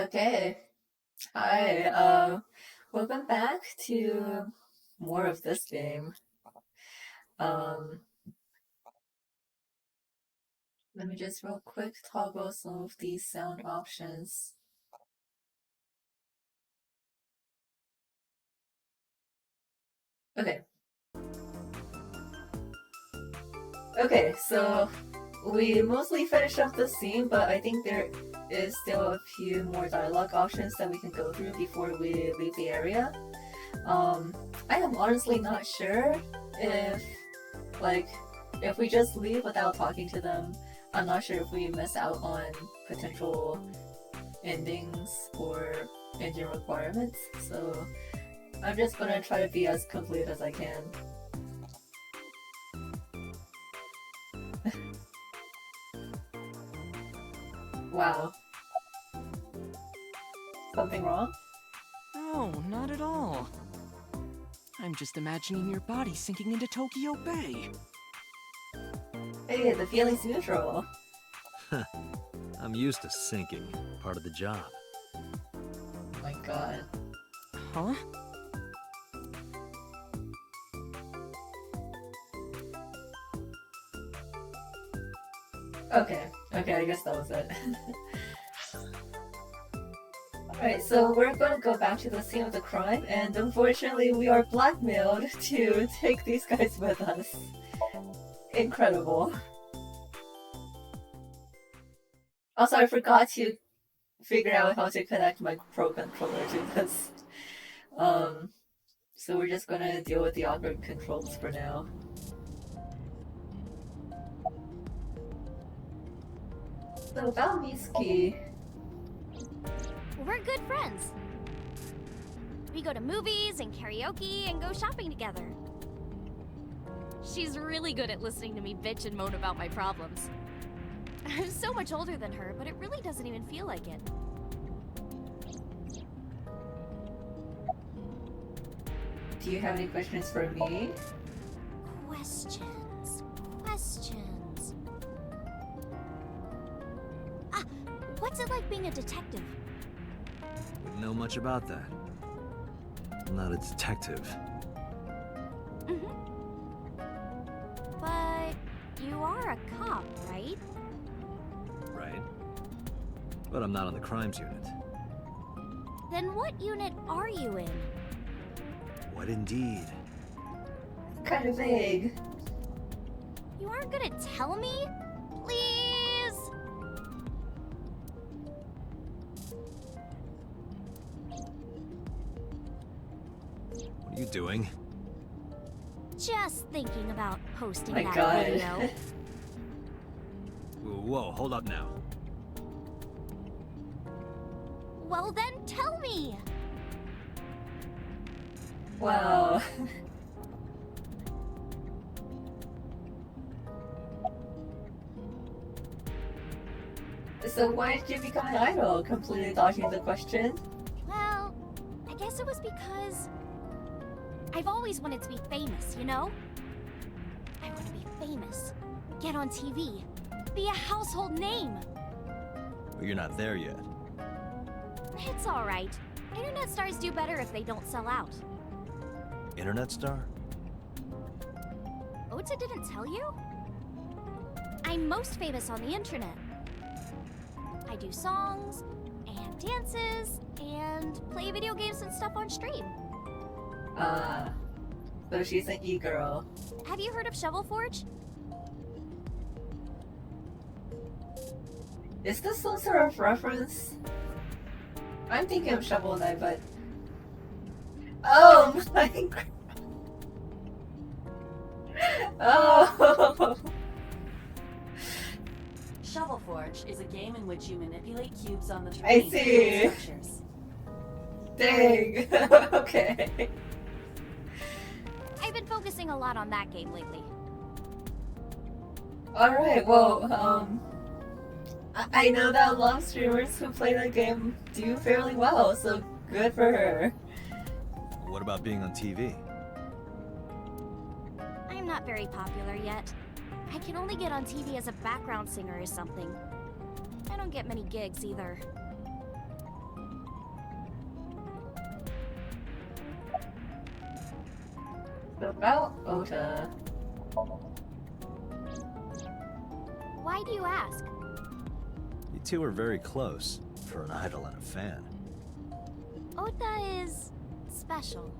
Okay. Hi. Welcome back to more of this game. Um, Let me just real quick toggle some of these sound options. Okay. Okay, so we mostly finished up the scene, but I think there is still a few more dialogue options that we can go through before we leave the area. I am honestly not sure if, like, if we just leave without talking to them, I'm not sure if we miss out on potential endings or engine requirements, so I'm just gonna try to be as complete as I can. Wow. Something wrong? No, not at all. I'm just imagining your body sinking into Tokyo Bay. Hey, the feeling's neutral. I'm used to sinking. Part of the job. Oh my god. Huh? Okay, I guess that was it. Alright, so we're gonna go back to the scene of the crime, and unfortunately we are blackmailed to take these guys with us. Incredible. Also, I forgot to figure out how to connect my Pro controller to this. So we're just gonna deal with the awkward controls for now. So about Mitsuki. We're good friends. We go to movies and karaoke and go shopping together. She's really good at listening to me bitch and moan about my problems. I'm so much older than her, but it really doesn't even feel like it. Do you have any questions for me? Questions. Ah, what's it like being a detective? Wouldn't know much about that. I'm not a detective. But you are a cop, right? Right? But I'm not on the crimes unit. Then what unit are you in? What indeed? Kind of vague. You aren't gonna tell me? Please? What are you doing? Just thinking about posting My that God. video. Whoa, hold up now. Well then, tell me! Wow. So why did you become an idol? Completely dodging the question. Well, I guess it was because I've always wanted to be famous, you know? I want to be famous, get on TV, be a household name. Well, you're not there yet. It's alright. Internet stars do better if they don't sell out. Internet star? Ota didn't tell you? I'm most famous on the internet. I do songs, and dances, and play video games and stuff on stream. So she's an e-girl. Have you heard of Shovel Forge? Is this some sort of reference? I'm thinking of Shovel Knight, but... Oh my god! Oh! Shovel Forge is a game in which you manipulate cubes on the I terrain to see. build structures. Dang! Okay. I've been focusing a lot on that game lately. Alright, well, I know that a lot of streamers who play that game do fairly well, so good for her. What about being on TV? I'm not very popular yet. I can only get on TV as a background singer or something. I don't get many gigs either. About Ota. Why do you ask? You two are very close for an idol and a fan. Ota is special.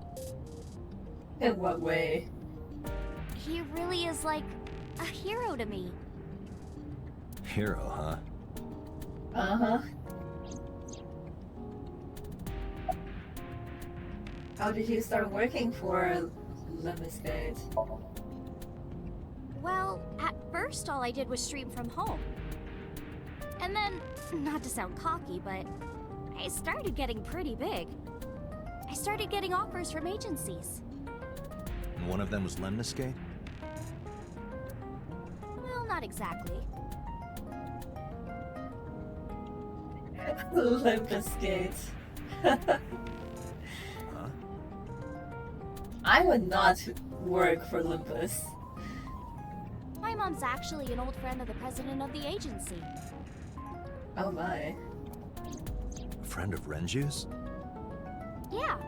In what way? He really is like a hero to me. Hero, huh? Uh-huh. How did you start working for Lemniscate? Well, at first all I did was stream from home. And then, not to sound cocky, but I started getting pretty big. I started getting offers from agencies. And one of them was Lemniscate? Well, not exactly. Lemniscate. Huh? I would not work for Olympus. My mom's actually an old friend of the president of the agency. Oh my. A friend of Renju's? Yeah.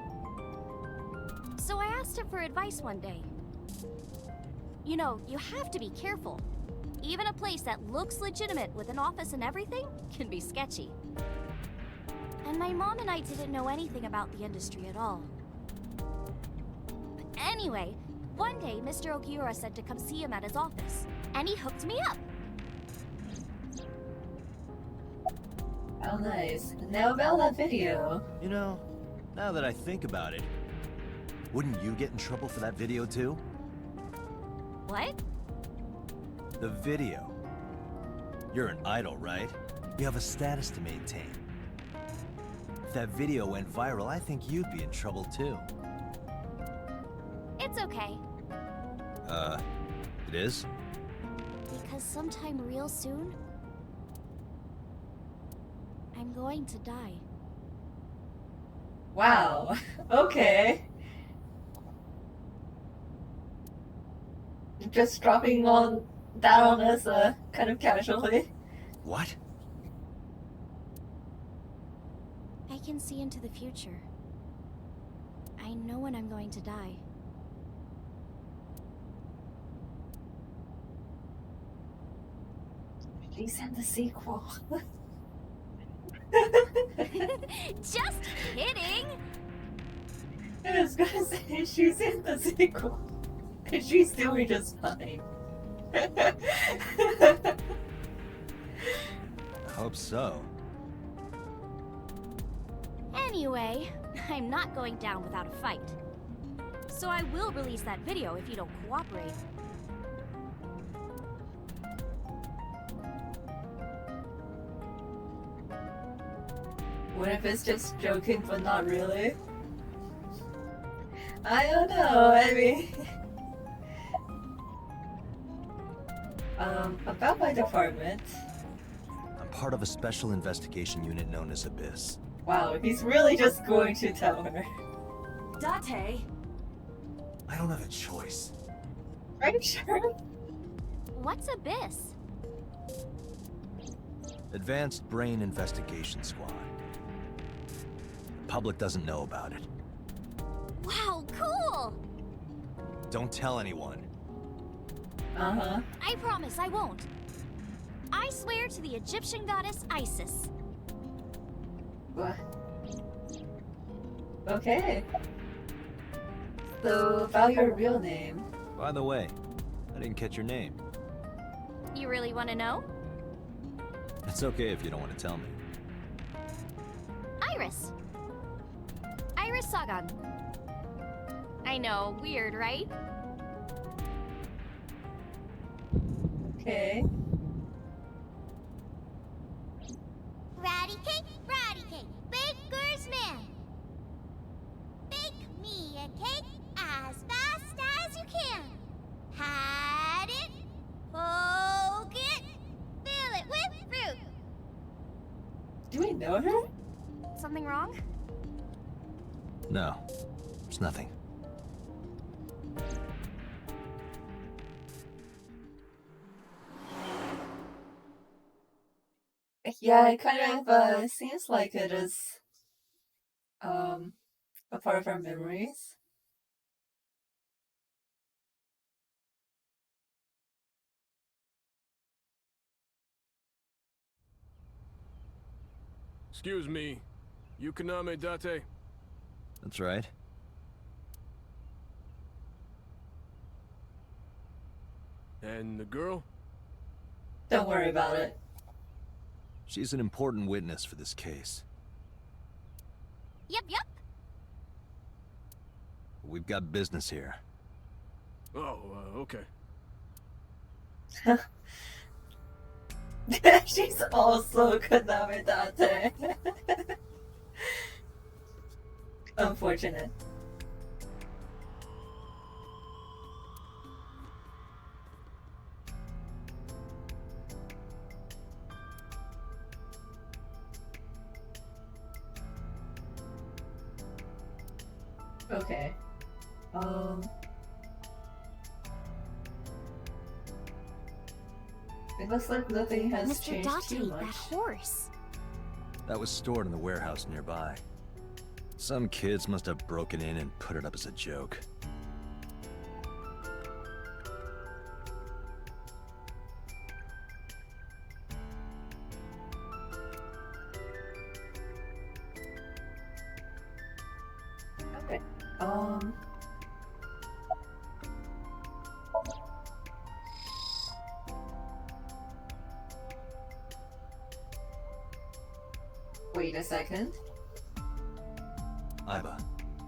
So I asked him for advice one day. You know, you have to be careful. Even a place that looks legitimate with an office and everything can be sketchy. And my mom and I didn't know anything about the industry at all. But anyway, one day Mr. Ogiura said to come see him at his office, and he hooked me up. How nice. Now about that video. You know, now that I think about it, wouldn't you get in trouble for that video too? What? The video. You're an idol, right? You have a status to maintain. If that video went viral, I think you'd be in trouble too. It's okay. It is? Because sometime real soon, I'm going to die. Wow. Okay. Just dropping on that on us kind of casually. What? I can see into the future. I know when I'm going to die. She's in the sequel. Just kidding! I was gonna say she's in the sequel. And she's doing just fine. I hope so. Anyway, I'm not going down without a fight. So I will release that video if you don't cooperate. What if it's just joking but not really? I don't know, I mean... about my department. I'm part of a special investigation unit known as Abyss. Wow, he's really just going to tell her. Date, I don't have a choice. Are you sure? What's Abyss? Advanced Brain Investigation Squad. The public doesn't know about it. Wow, cool! Don't tell anyone. Uh-huh. I promise I won't. I swear to the Egyptian goddess Isis. What? Okay. So, about your real name. By the way, I didn't catch your name. You really want to know? It's okay if you don't want to tell me. Iris. Iris Sagan. I know, weird, right? Okay. Ratty cake, baker's man. Bake me a cake as fast as you can. Had it, poke it, fill it with fruit. Do we know her? Something wrong? No, there's nothing. Yeah, it kind of seems like it is a part of our memories. Excuse me. Yukaname Date? That's right. And the girl? Don't worry about it. She's an important witness for this case. Yep, yep. We've got business here. Oh, okay. She's also Konami Date. Unfortunate. Okay. It looks like nothing has Mr. changed too Date, much. that horse. That was stored in the warehouse nearby. Some kids must have broken in and put it up as a joke. Okay. Wait a second. Aiba,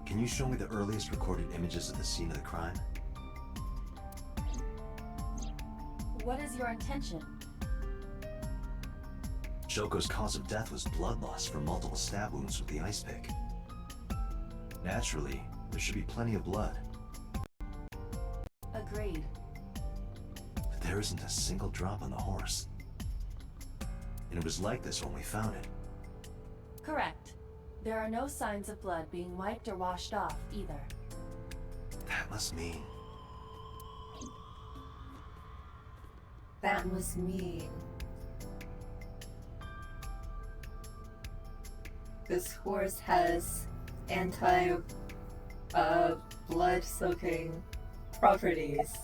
can you show me the earliest recorded images of the scene of the crime? What is your intention? Shoko's cause of death was blood loss from multiple stab wounds with the ice pick. Naturally, there should be plenty of blood, Agreed. but there isn't a single drop on the horse. And it was like this when we found it. Correct. There are no signs of blood being wiped or washed off, either. That must mean... That must mean this horse has blood-soaking properties.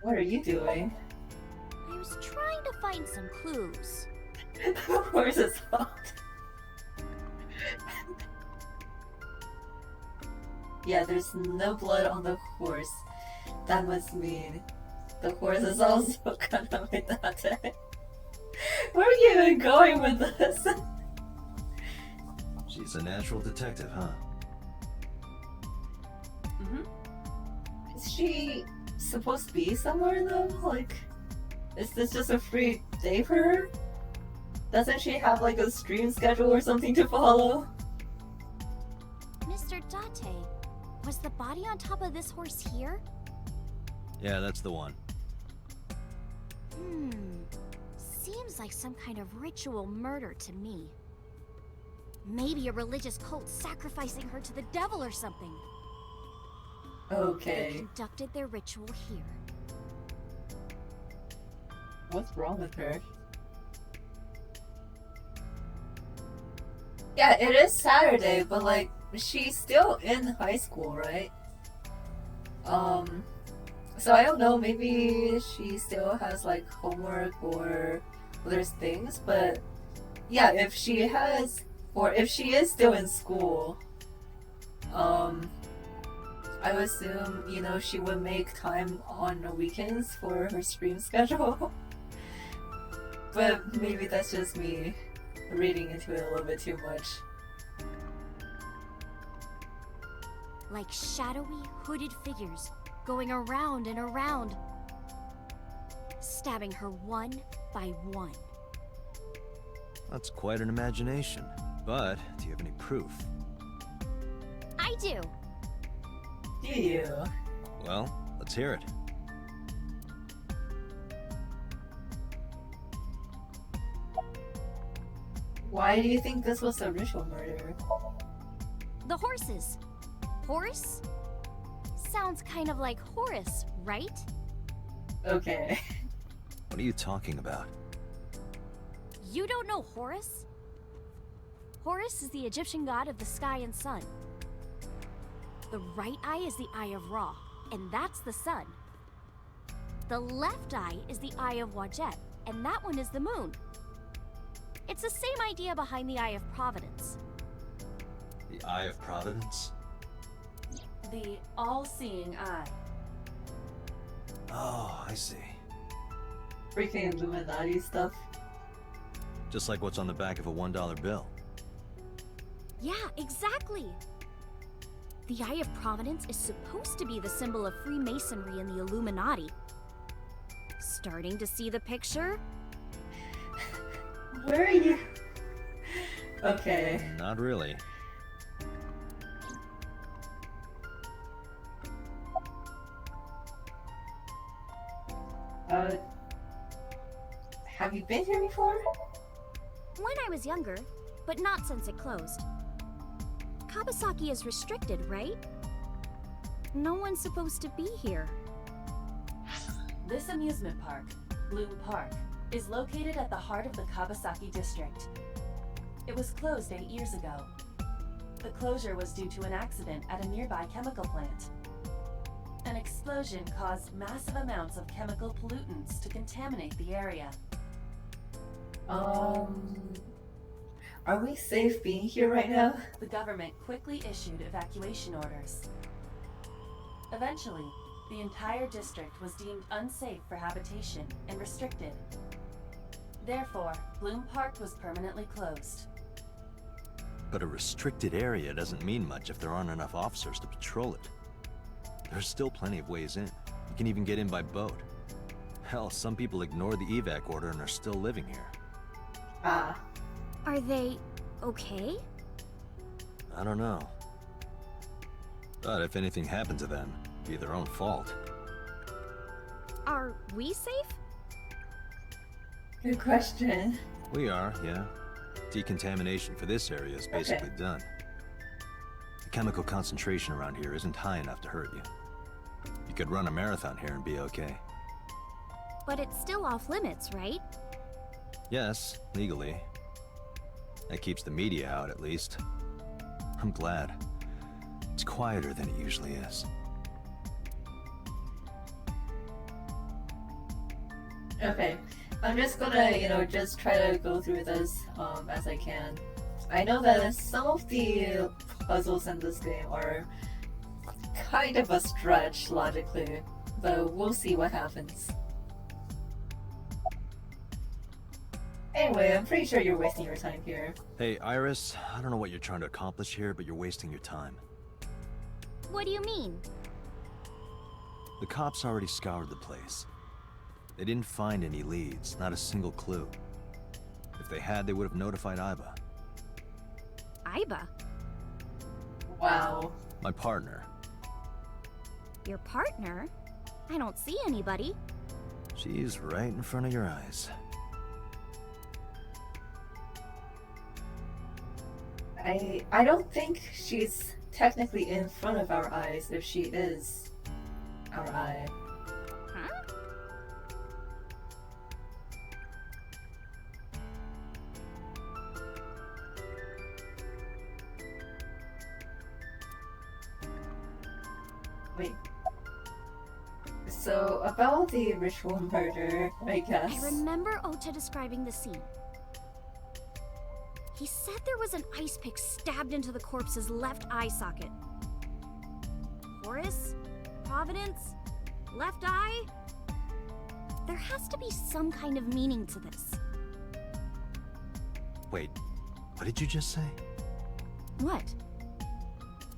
What are you doing? I was trying to find some clues. The horse's fault. Yeah, there's no blood on the horse. That must mean the horse is also kind of like that. Where are you even going with this? She's a natural detective, huh? Mm-hmm. Is she supposed to be somewhere though? Like, is this just a free day for her? Doesn't she have like a stream schedule or something to follow? Mr. Date, was the body on top of this horse here? Yeah, that's the one. Seems like some kind of ritual murder to me. Maybe a religious cult sacrificing her to the devil or something. They Okay. conducted their ritual here. What's wrong with her? Yeah, it is Saturday, but like, she's still in high school, right? So I don't know, maybe she still has like homework or there's things, but yeah, if she has, or if she is still in school, I would assume, you know, she would make time on the weekends for her stream schedule. But maybe that's just me reading into it a little bit too much. Like shadowy, hooded figures going around and around, stabbing her one by one. That's quite an imagination. But, do you have any proof? I do. Do you? Well, let's hear it. Why do you think this was a ritual murder? The horses. Horse? Sounds kind of like Horus, right? Okay. What are you talking about? You don't know Horus? Horus is the Egyptian god of the sky and sun. The right eye is the Eye of Ra, and that's the sun. The left eye is the Eye of Wadjet, and that one is the moon. It's the same idea behind the Eye of Providence. The Eye of Providence? The all-seeing eye. Oh, I see. Freaking Illuminati stuff. Just like what's on the back of a $1 bill. Yeah, exactly. The Eye of Providence is supposed to be the symbol of Freemasonry and the Illuminati. Starting to see the picture? Where are you? Okay. Not really. Have you been here before? When I was younger, but not since it closed. Kabasaki is restricted, right? No one's supposed to be here. This amusement park, Bloom Park, is located at the heart of the Kabasaki district. It was closed 8 years ago. The closure was due to an accident at a nearby chemical plant. An explosion caused massive amounts of chemical pollutants to contaminate the area. Are we safe being here right now? The government quickly issued evacuation orders. Eventually, the entire district was deemed unsafe for habitation and restricted. Therefore, Bloom Park was permanently closed. But a restricted area doesn't mean much if there aren't enough officers to patrol it. There's still plenty of ways in. You can even get in by boat. Hell, some people ignored the evac order and are still living here. Ah. Are they okay? I don't know. But if anything happened to them, it'd be their own fault. Are we safe? Good question. We are, yeah. Decontamination for this area is basically done. The chemical concentration around here isn't high enough to hurt you. You could run a marathon here and be okay. But it's still off limits, right? Yes, legally. That keeps the media out, at least. I'm glad. It's quieter than it usually is. Okay. I'm just gonna, just try to go through this as I can. I know that some of the puzzles in this game are kind of a stretch logically, but we'll see what happens. Anyway, I'm pretty sure you're wasting your time here. Hey, Iris, I don't know what you're trying to accomplish here, but you're wasting your time. What do you mean? The cops already scoured the place. They didn't find any leads, not a single clue. If they had, they would have notified Iba. Iba? Wow. My partner. Your partner? I don't see anybody. She's right in front of your eyes. I don't think she's technically in front of our eyes if she is our eye. Huh? Wait. So, about the ritual murder, I guess. I remember Ota describing the scene. He said there was an ice pick stabbed into the corpse's left eye socket. Horus? Providence? Left eye? There has to be some kind of meaning to this. Wait, what did you just say? What?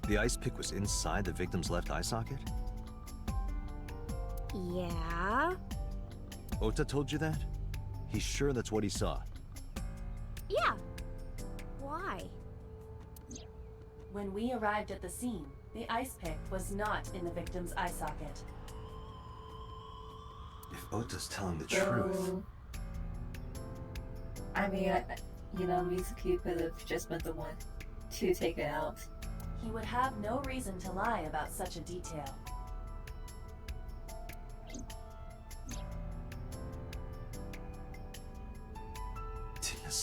The ice pick was inside the victim's left eye socket? Yeah? Ota told you that? He's sure that's what he saw. Yeah. Why? When we arrived at the scene, the ice pick was not in the victim's eye socket. If Ota's telling the truth... I mean, Mizuki could have just been the one to take it out. He would have no reason to lie about such a detail.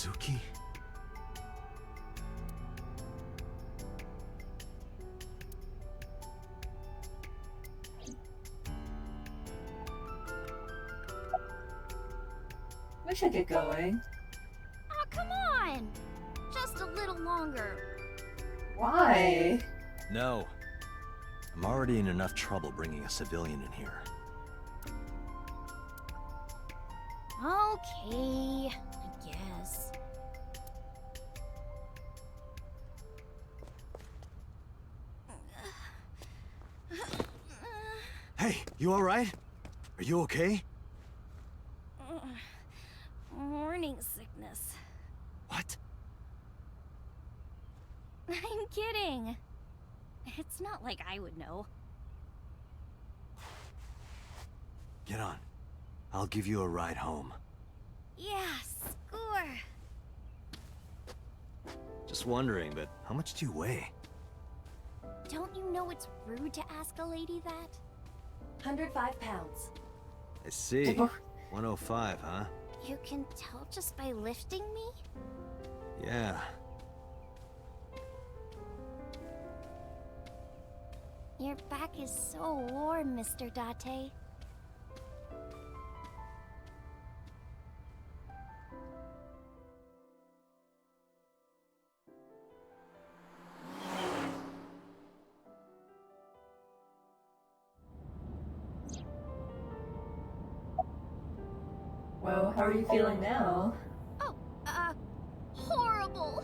Suki? We should get going. Oh, come on! Just a little longer. Why? No. I'm already in enough trouble bringing a civilian in here. Okay, I guess. Hey, you alright? Are you okay? Morning sickness. What? I'm kidding. It's not like I would know. Get on. I'll give you a ride home. Yeah, score. Just wondering, but how much do you weigh? Don't you know it's rude to ask a lady that? 105 pounds. I see. 105, huh? You can tell just by lifting me? Yeah. Your back is so warm, Mr. Date. Well, how are you feeling now? Oh, horrible.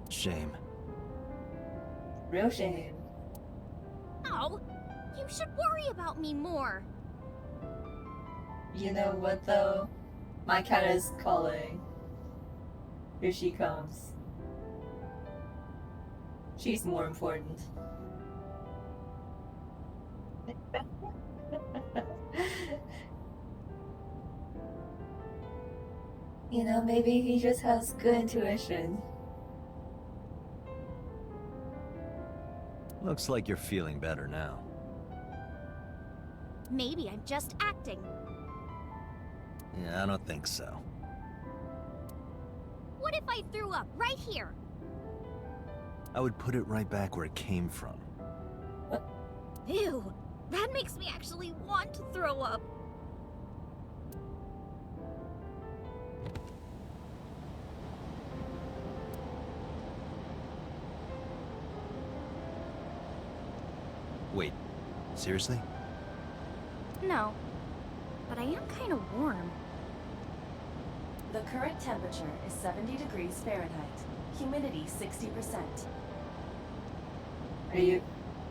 Shame. Real shame. Oh, you should worry about me more. You know what though? My cat is calling. Here she comes. She's more important. You know, maybe he just has good intuition. Looks like you're feeling better now. Maybe I'm just acting. Yeah, I don't think so. What if I threw up right here? I would put it right back where it came from. Ew, that makes me actually want to throw up. Wait, seriously? No, but I am kind of warm. The current temperature is 70 degrees Fahrenheit. Humidity 60%. Are you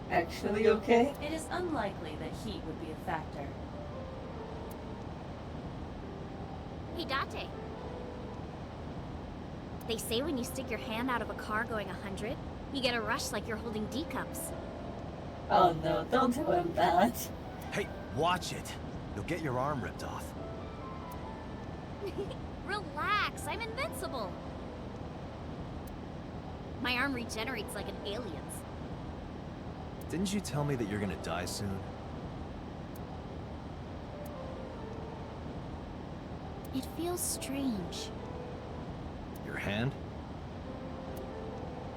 actually okay? It is unlikely that heat would be a factor. Hey, Date. They say when you stick your hand out of a car going 100, you get a rush like you're holding D cups. Oh no, don't tell him that. Hey, watch it! You'll get your arm ripped off. Relax, I'm invincible. My arm regenerates like an alien's. Didn't you tell me that you're gonna die soon? It feels strange. Your hand?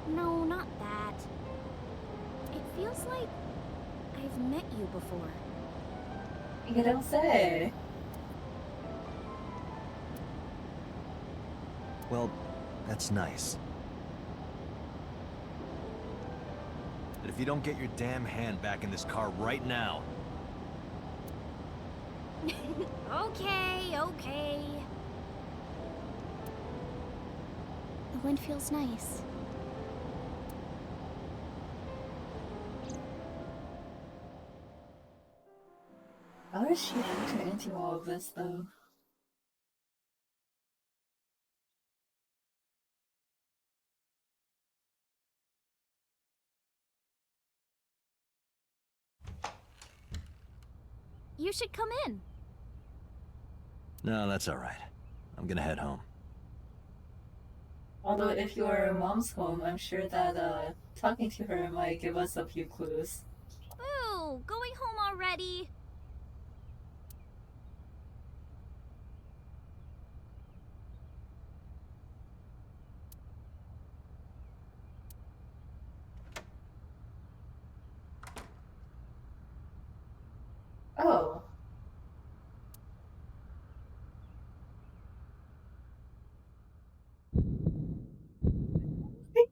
No, not that. It feels like I've met you before. You don't say. Well, that's nice. But if you don't get your damn hand back in this car right now... Okay. The wind feels nice. How does she enter into all of this though? You should come in. No, that's alright. I'm gonna head home. Although if your mom's home, I'm sure that talking to her might give us a few clues. Ooh, going home already? Oh.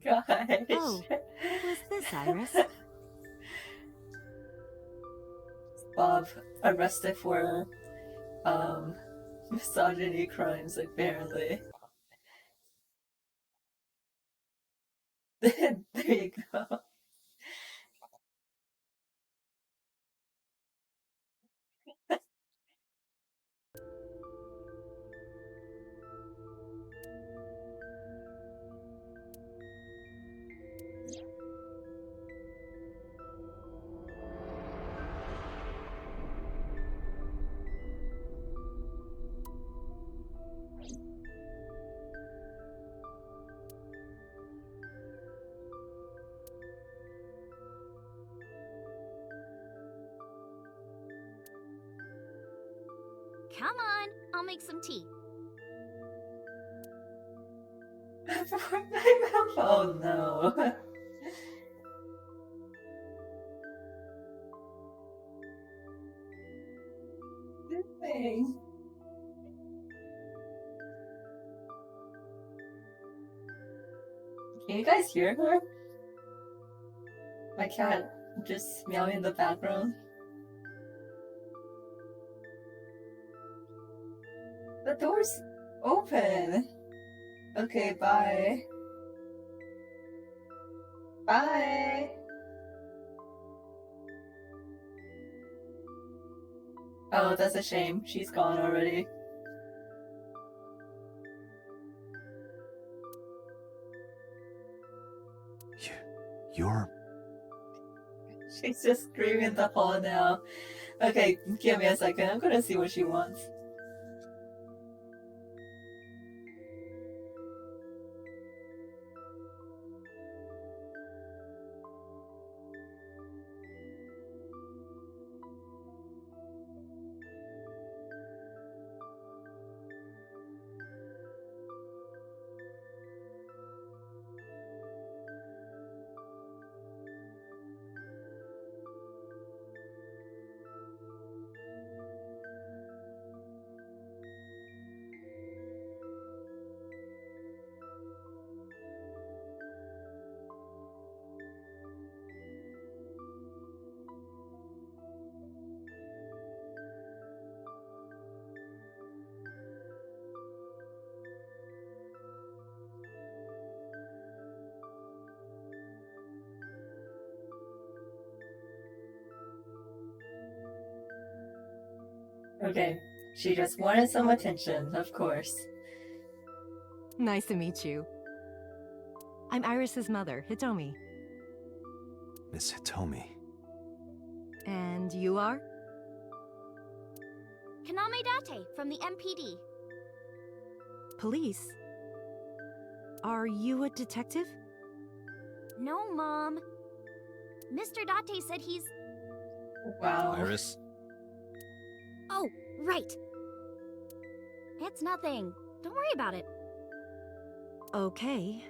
Gosh. Oh, who's this, Iris? Bob arrested for misogyny crimes, apparently. There you go. Come on, I'll make some tea. Oh no. This thing. Can you guys hear her? My cat just meowing in the background. The door's open. Okay, bye. Bye. Oh, that's a shame. She's gone already. You're... She's just screaming the hall now. Okay, give me a second. I'm gonna see what she wants. Okay, she just wanted some attention, of course. Nice to meet you. I'm Iris's mother, Hitomi. Miss Hitomi. And you are? Kaname Date from the MPD. Police? Are you a detective? No, Mom. Mr. Date said he's... Wow. Iris? Oh, right. It's nothing. Don't worry about it. Okay.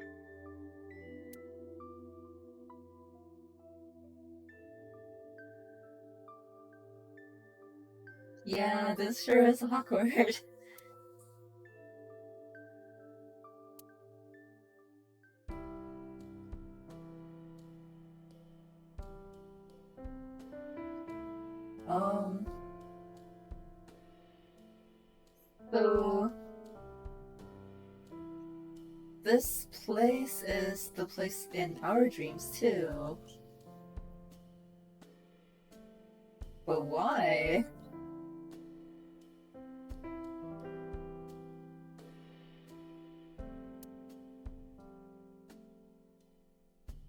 Yeah, this sure is awkward. So this place is the place in our dreams too. But why?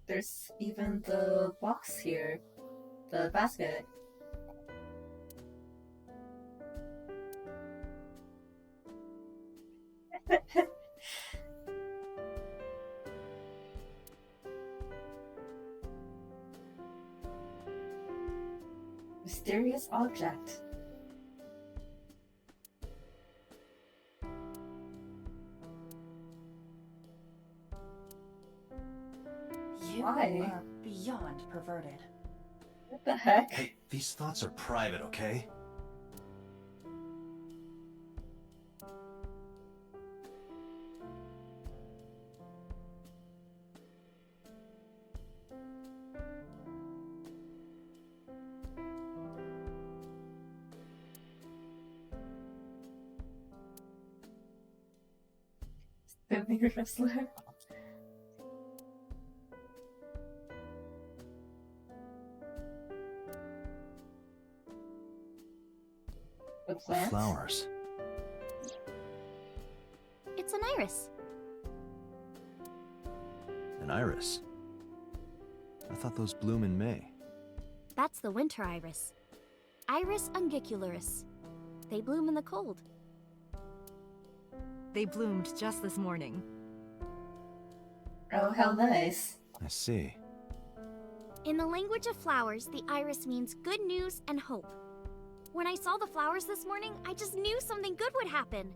There's even the box here. The basket. Mysterious object. You Why? are beyond perverted. What the heck? Hey, these thoughts are private, okay? Finger wrestler. The plant? Flowers. It's an iris. An iris. I thought those bloom in May. That's the winter iris. Iris ungicularis. They bloom in the cold. They bloomed just this morning. Oh, how nice. I see. In the language of flowers, the iris means good news and hope. When I saw the flowers this morning, I just knew something good would happen.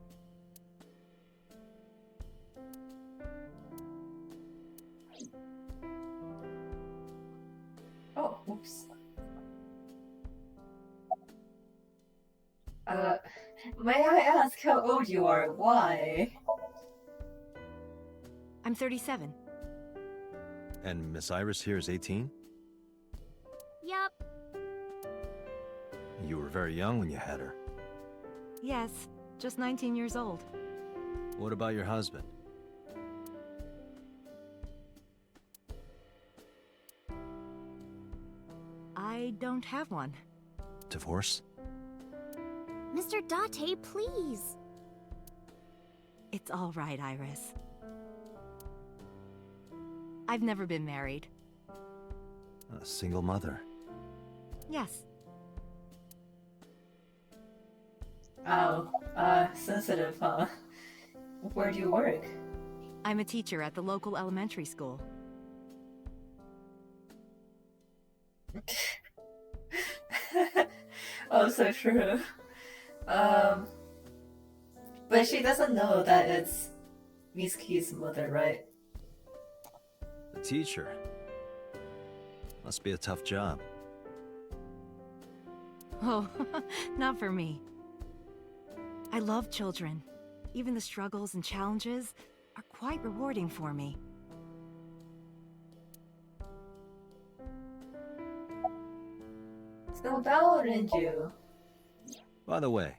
Oh, oops. May I ask how old you are? Why? I'm 37. And Miss Iris here is 18? Yup. You were very young when you had her. Yes, just 19 years old. What about your husband? I don't have one. Divorce? Mr. Date, please. It's all right, Iris. I've never been married. A single mother. Yes. Oh, sensitive, huh? Where do you work? I'm a teacher at the local elementary school. Oh, so true. But she doesn't know that it's Miss Key's mother, right? The teacher. Must be a tough job. Oh, not for me. I love children. Even the struggles and challenges are quite rewarding for me. So about Renju. By the way,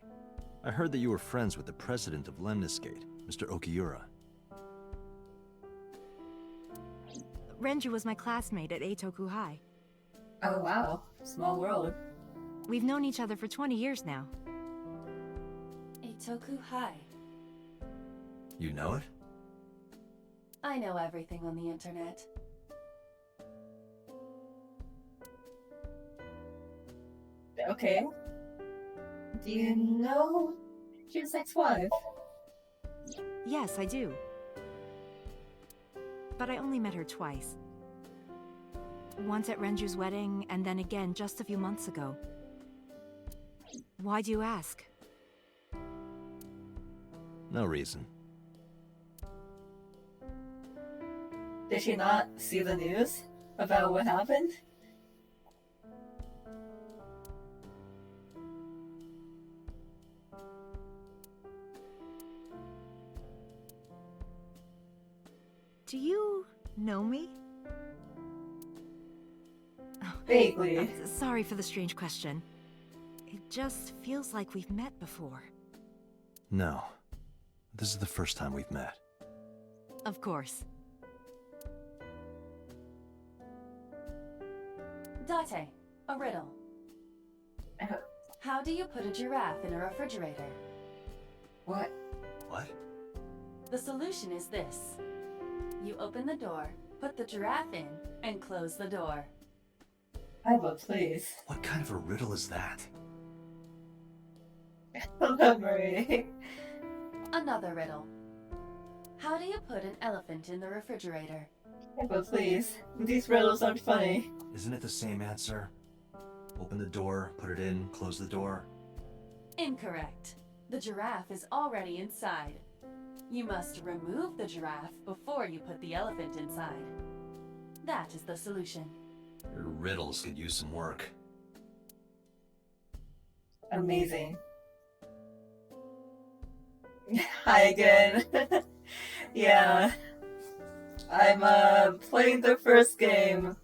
I heard that you were friends with the president of Lemniscate, Mr. Okiura. Renju was my classmate at Eitoku High. Oh wow, small world. We've known each other for 20 years now. Eitoku High. You know it? I know everything on the internet. Okay. Do you know June's ex-wife? Yes, I do. But I only met her twice. Once at Renju's wedding, and then again just a few months ago. Why do you ask? No reason. Did she not see the news about what happened? Do you know me? Vaguely. Sorry for the strange question. It just feels like we've met before. No. This is the first time we've met. Of course. Date, a riddle. How do you put a giraffe in a refrigerator? What? What? The solution is this. You open the door, put the giraffe in, and close the door. Aiba, please. What kind of a riddle is that? Memory. Another riddle. How do you put an elephant in the refrigerator? Aiba, please. These riddles aren't funny. Isn't it the same answer? Open the door, put it in, close the door. Incorrect. The giraffe is already inside. You must remove the giraffe before you put the elephant inside. That is the solution. Your riddles could use some work. Amazing. Hi again. Yeah. I'm playing the first game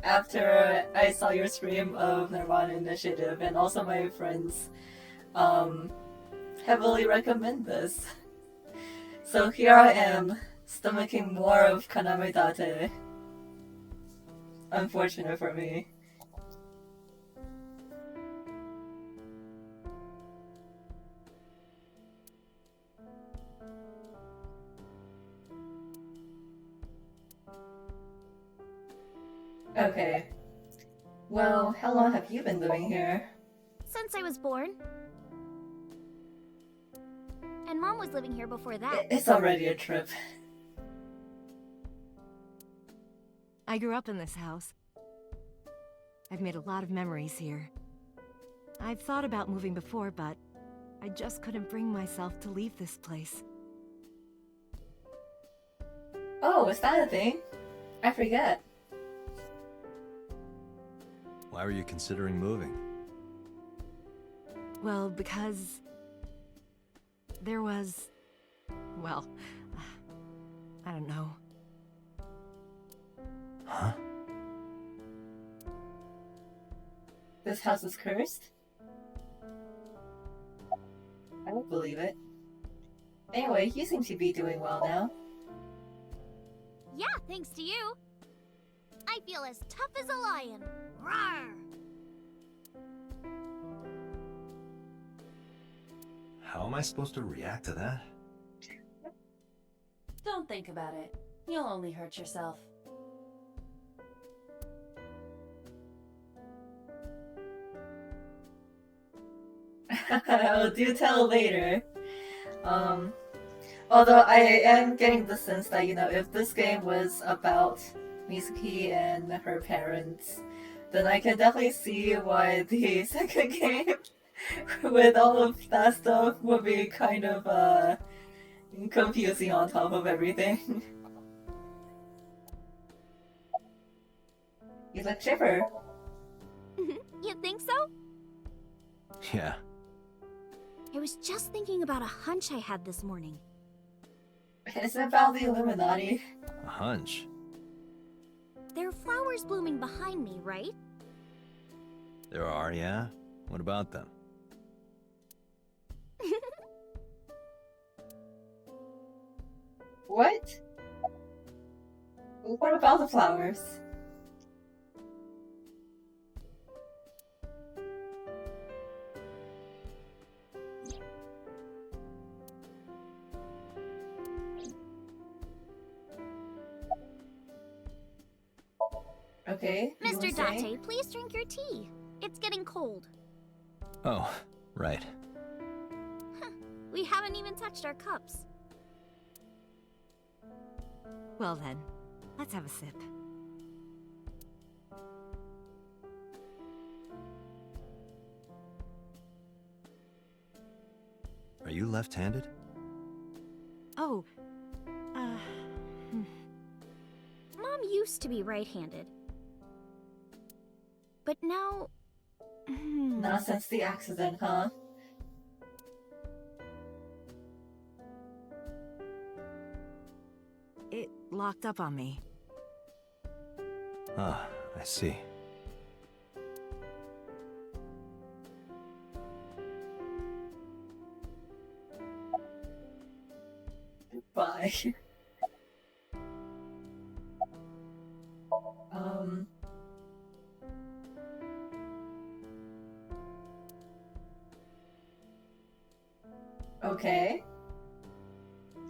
after I saw your stream of Nirvana Initiative, and also my friends heavily recommend this. So here I am, stomaching more of Kaname Date. Unfortunate for me. Okay. Well, how long have you been living here? Since I was born. And Mom was living here before that. It's already a trip. I grew up in this house. I've made a lot of memories here. I've thought about moving before, but I just couldn't bring myself to leave this place. Oh, is that a thing? I forget. Why were you considering moving? Well, because... there was... well... I don't know. Huh? This house is cursed? I don't believe it. Anyway, you seem to be doing well now. Yeah, thanks to you. I feel as tough as a lion. Rawr! How am I supposed to react to that? Don't think about it. You'll only hurt yourself. I'll do tell later. Although I am getting the sense that, if this game was about Mizuki and her parents, then I can definitely see why the second game with all of that stuff would be kind of confusing on top of everything. You look chipper. You think so? Yeah. I was just thinking about a hunch I had this morning. It's about the Illuminati. A hunch. There are flowers blooming behind me, right? There are, yeah? What about them? What? What about the flowers? Okay. you were Mr. saying? Date, please drink your tea. It's getting cold. Oh, right. We haven't even touched our cups. Well then, let's have a sip. Are you left-handed? Oh, Mom used to be right-handed. But now... Not since the accident, huh? it locked up on me. Ah, I see. Bye. um... Okay.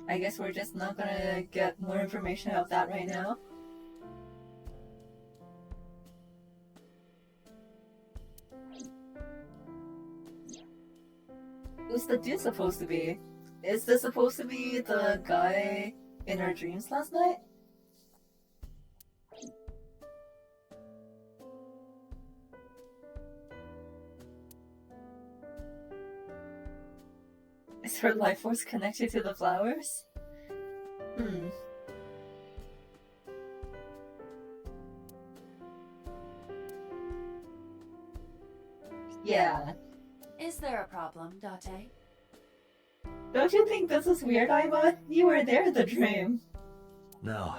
I guess we're just not gonna get more information about that right now. Who's the dude supposed to be? Is this supposed to be the guy in our dreams last night? Is her life force connected to the flowers? Hmm. Yeah. Is there a problem, Date? Don't you think this is weird, Aiba? You were there in the dream. No,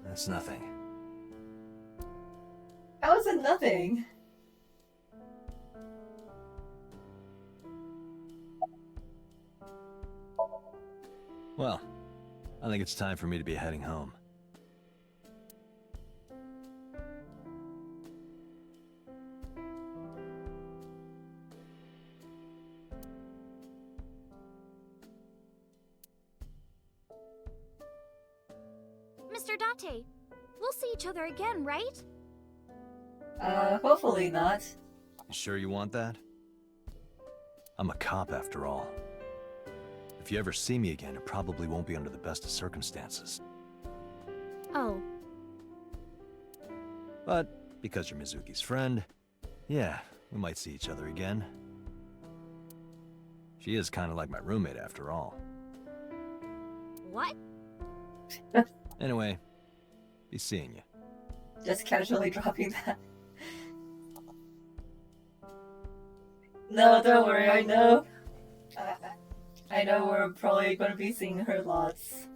that's nothing. How is it nothing? Well, I think it's time for me to be heading home. Mr. Date, we'll see each other again, right? Hopefully not. You sure you want that? I'm a cop after all. If you ever see me again, it probably won't be under the best of circumstances. Oh. But because you're Mizuki's friend, yeah, we might see each other again. She is kind of like my roommate after all. What? Anyway, be seeing you. Just casually dropping that. No, don't worry, I know. I know we're probably gonna be seeing her lots.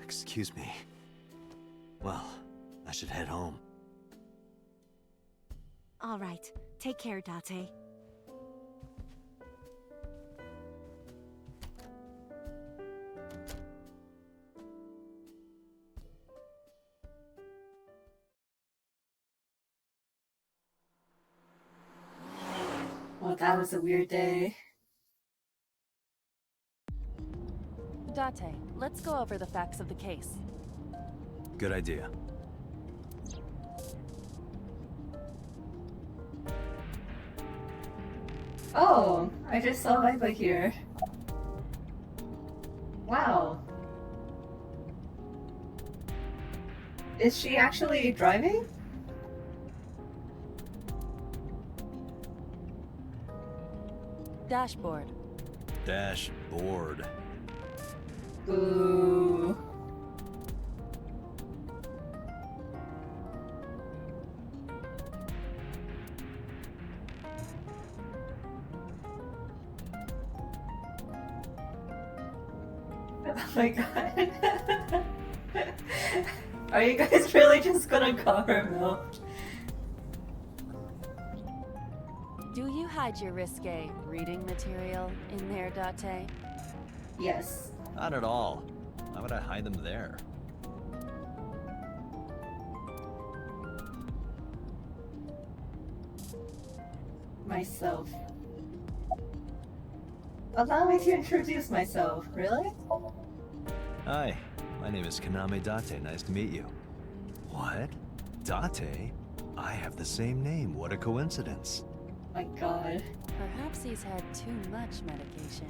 Excuse me. Well, I should head home. All right. Take care, Date. Well, that was a weird day. Date, let's go over the facts of the case. Good idea. Oh, I just saw Aiba here. Wow. Is she actually driving? Dashboard. Dashboard. Ooh. Oh my god. Are you guys really just gonna call her Mel? Do you hide your risque reading material in there, Date? Yes. Not at all. Why would I hide them there? Myself. Allow me to introduce myself, really? Hi, my name is Kaname Date. Nice to meet you. What? Date? I have the same name. What a coincidence. My god. Perhaps he's had too much medication.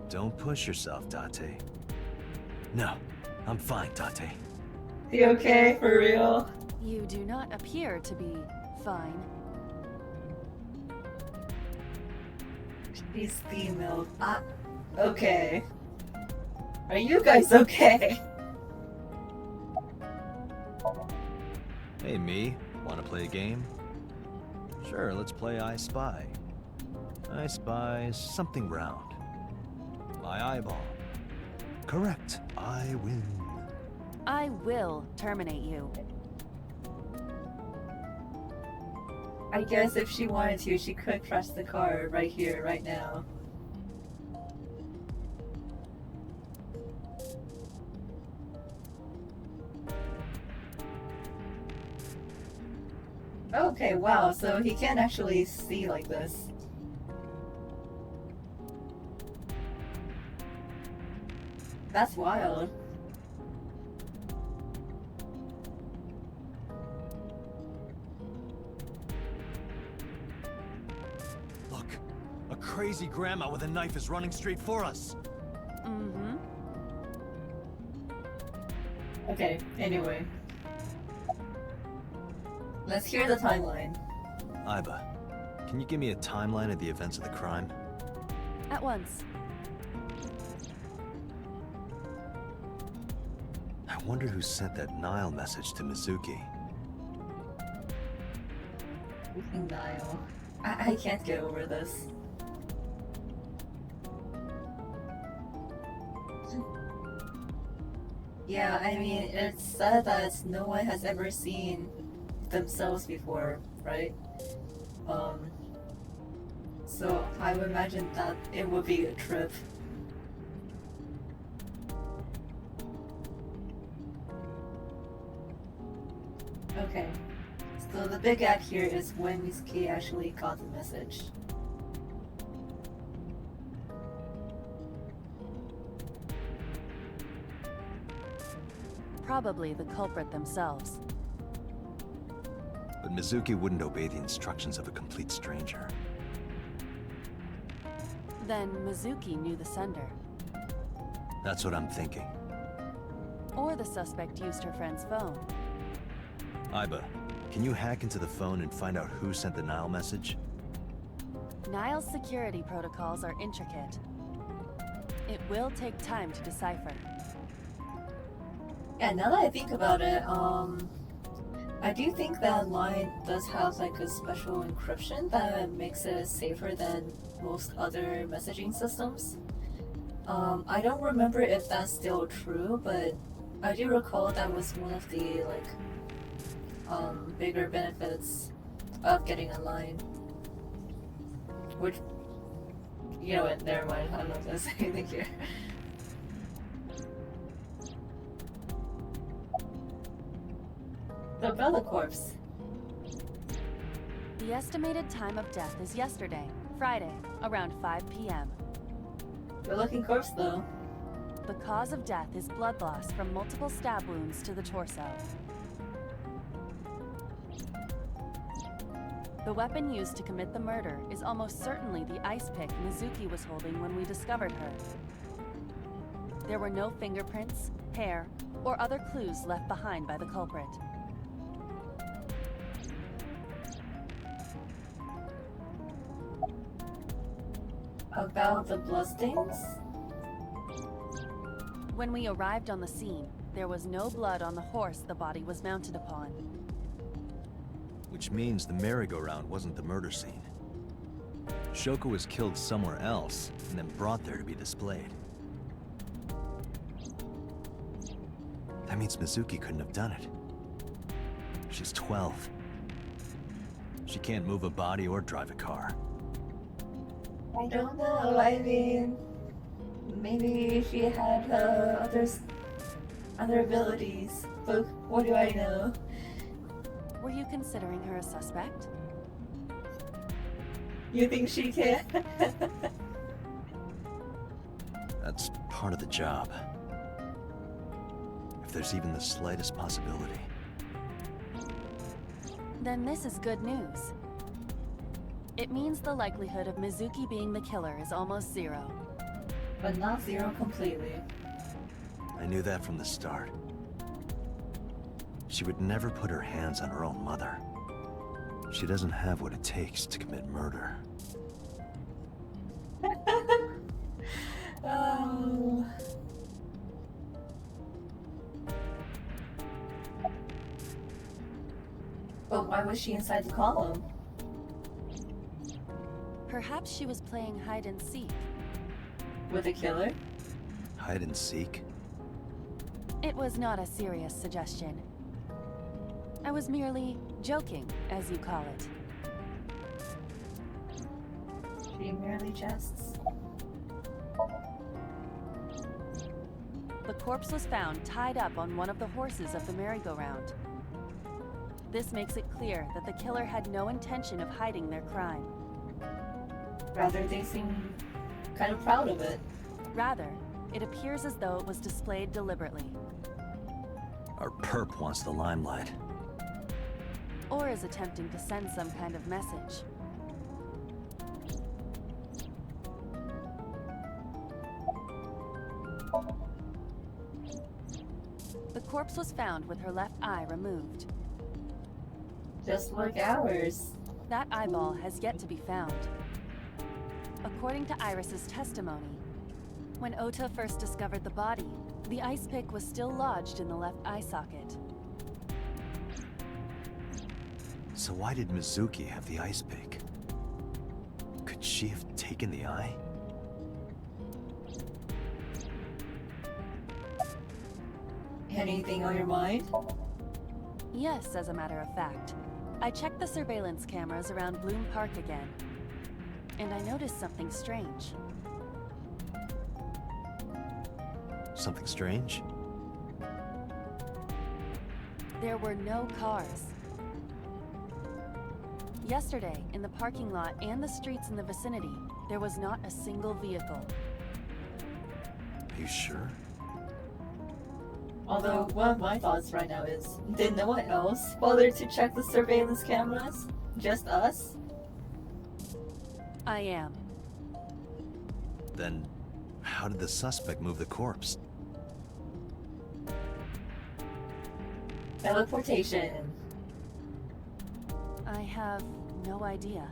Don't push yourself, Date. No, I'm fine, Date. You okay? For real? You do not appear to be fine. She's female. Okay. Are you guys okay? Hey, me. Want to play a game? Sure, let's play I Spy. I spy something round. My eyeball. Correct. I win. I will terminate you. I guess if she wanted to, she could crush the car right here, right now. Okay, wow, so he can actually see like this. That's wild. Look, a crazy grandma with a knife is running straight for us. Mm-hmm. Okay, anyway. Let's hear the timeline. Aiba, can you give me a timeline of the events of the crime? At once. I wonder who sent that Nile message to Mizuki. Niall. I can't get over this. Yeah, I mean, it's sad that no one has ever seen themselves before, right? So I would imagine that it would be a trip. Okay, so the big gap here is when Mizuki actually got the message. Probably the culprit themselves. But Mizuki wouldn't obey the instructions of a complete stranger. Then Mizuki knew the sender. That's what I'm thinking. Or the suspect used her friend's phone. Aiba, can you hack into the phone and find out who sent the Nile message? Nile's security protocols are intricate. It will take time to decipher. Yeah, now that I think about it, I do think that line does have like a special encryption that makes it safer than most other messaging systems. I don't remember if that's still true, but I do recall that was one of the bigger benefits of getting a line. Which, you know what, never mind, I'm not gonna say anything here. The Bella corpse. The estimated time of death is yesterday, Friday, around 5 p.m. Good looking corpse though. The cause of death is blood loss from multiple stab wounds to the torso. The weapon used to commit the murder is almost certainly the ice pick Mizuki was holding when we discovered her. There were no fingerprints, hair, or other clues left behind by the culprit. About the bloodstains? When we arrived on the scene, there was no blood on the horse the body was mounted upon. Which means the merry-go-round wasn't the murder scene. Shoko was killed somewhere else, and then brought there to be displayed. That means Mizuki couldn't have done it. She's 12. She can't move a body or drive a car. I don't know, I mean, maybe she had other abilities, but what do I know? Were you considering her a suspect? You think she can? That's part of the job. If there's even the slightest possibility. Then this is good news. It means the likelihood of Mizuki being the killer is almost zero. But not zero completely. I knew that from the start. She would never put her hands on her own mother. She doesn't have what it takes to commit murder. Oh. But why was she inside the column? Perhaps she was playing hide and seek. With the killer? Hide and seek? It was not a serious suggestion. I was merely joking, as you call it. She merely jests. The corpse was found tied up on one of the horses of the merry-go-round. This makes it clear that the killer had no intention of hiding their crime. Rather, they seem kind of proud of it. Rather, it appears as though it was displayed deliberately. Our perp wants the limelight. Or is attempting to send some kind of message. The corpse was found with her left eye removed. Just like ours. That eyeball has yet to be found. According to Iris's testimony, when Ota first discovered the body, the ice pick was still lodged in the left eye socket. So why did Mizuki have the ice pick? Could she have taken the eye? Anything on your mind? Yes, as a matter of fact. I checked the surveillance cameras around Bloom Park again, and I noticed something strange. Something strange? There were no cars. Yesterday, in the parking lot and the streets in the vicinity, there was not a single vehicle. Are you sure? Although, one of my thoughts right now is, did no one else bother to check the surveillance cameras? Just us? I am. Then, how did the suspect move the corpse? Teleportation. I have no idea.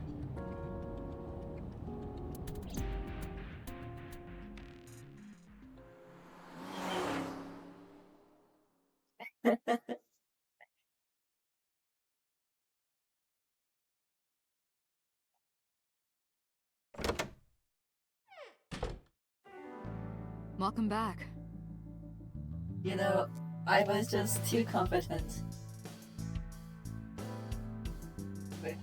Welcome back. You know, I was just too competent. Wait.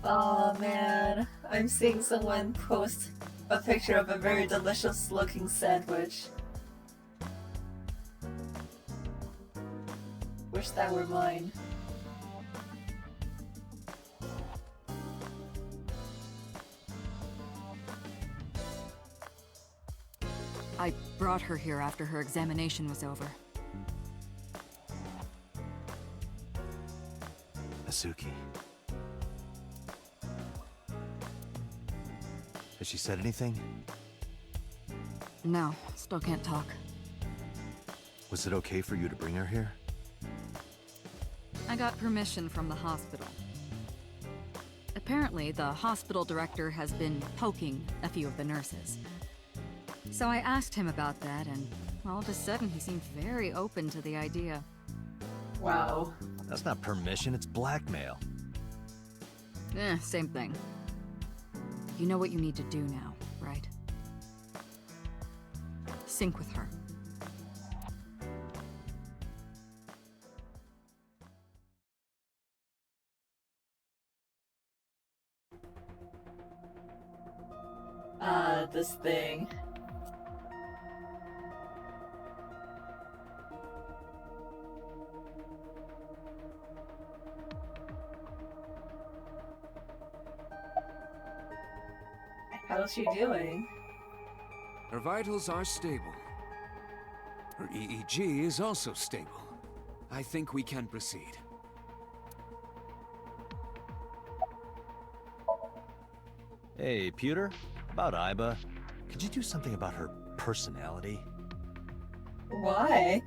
Oh man, I'm seeing someone post a picture of a very delicious looking sandwich. Wish that were mine. I brought her here after her examination was over. Mizuki. Has she said anything? No, still can't talk. Was it okay for you to bring her here? I got permission from the hospital. Apparently, the hospital director has been poking a few of the nurses. So I asked him about that, and all of a sudden he seemed very open to the idea. Wow. That's not permission, it's blackmail. Same thing. You know what you need to do now, right? Sync with her. This thing. How's she doing? Her vitals are stable. Her EEG is also stable. I think we can proceed. Hey, Pewter? About Aiba. Could you do something about her personality? Why?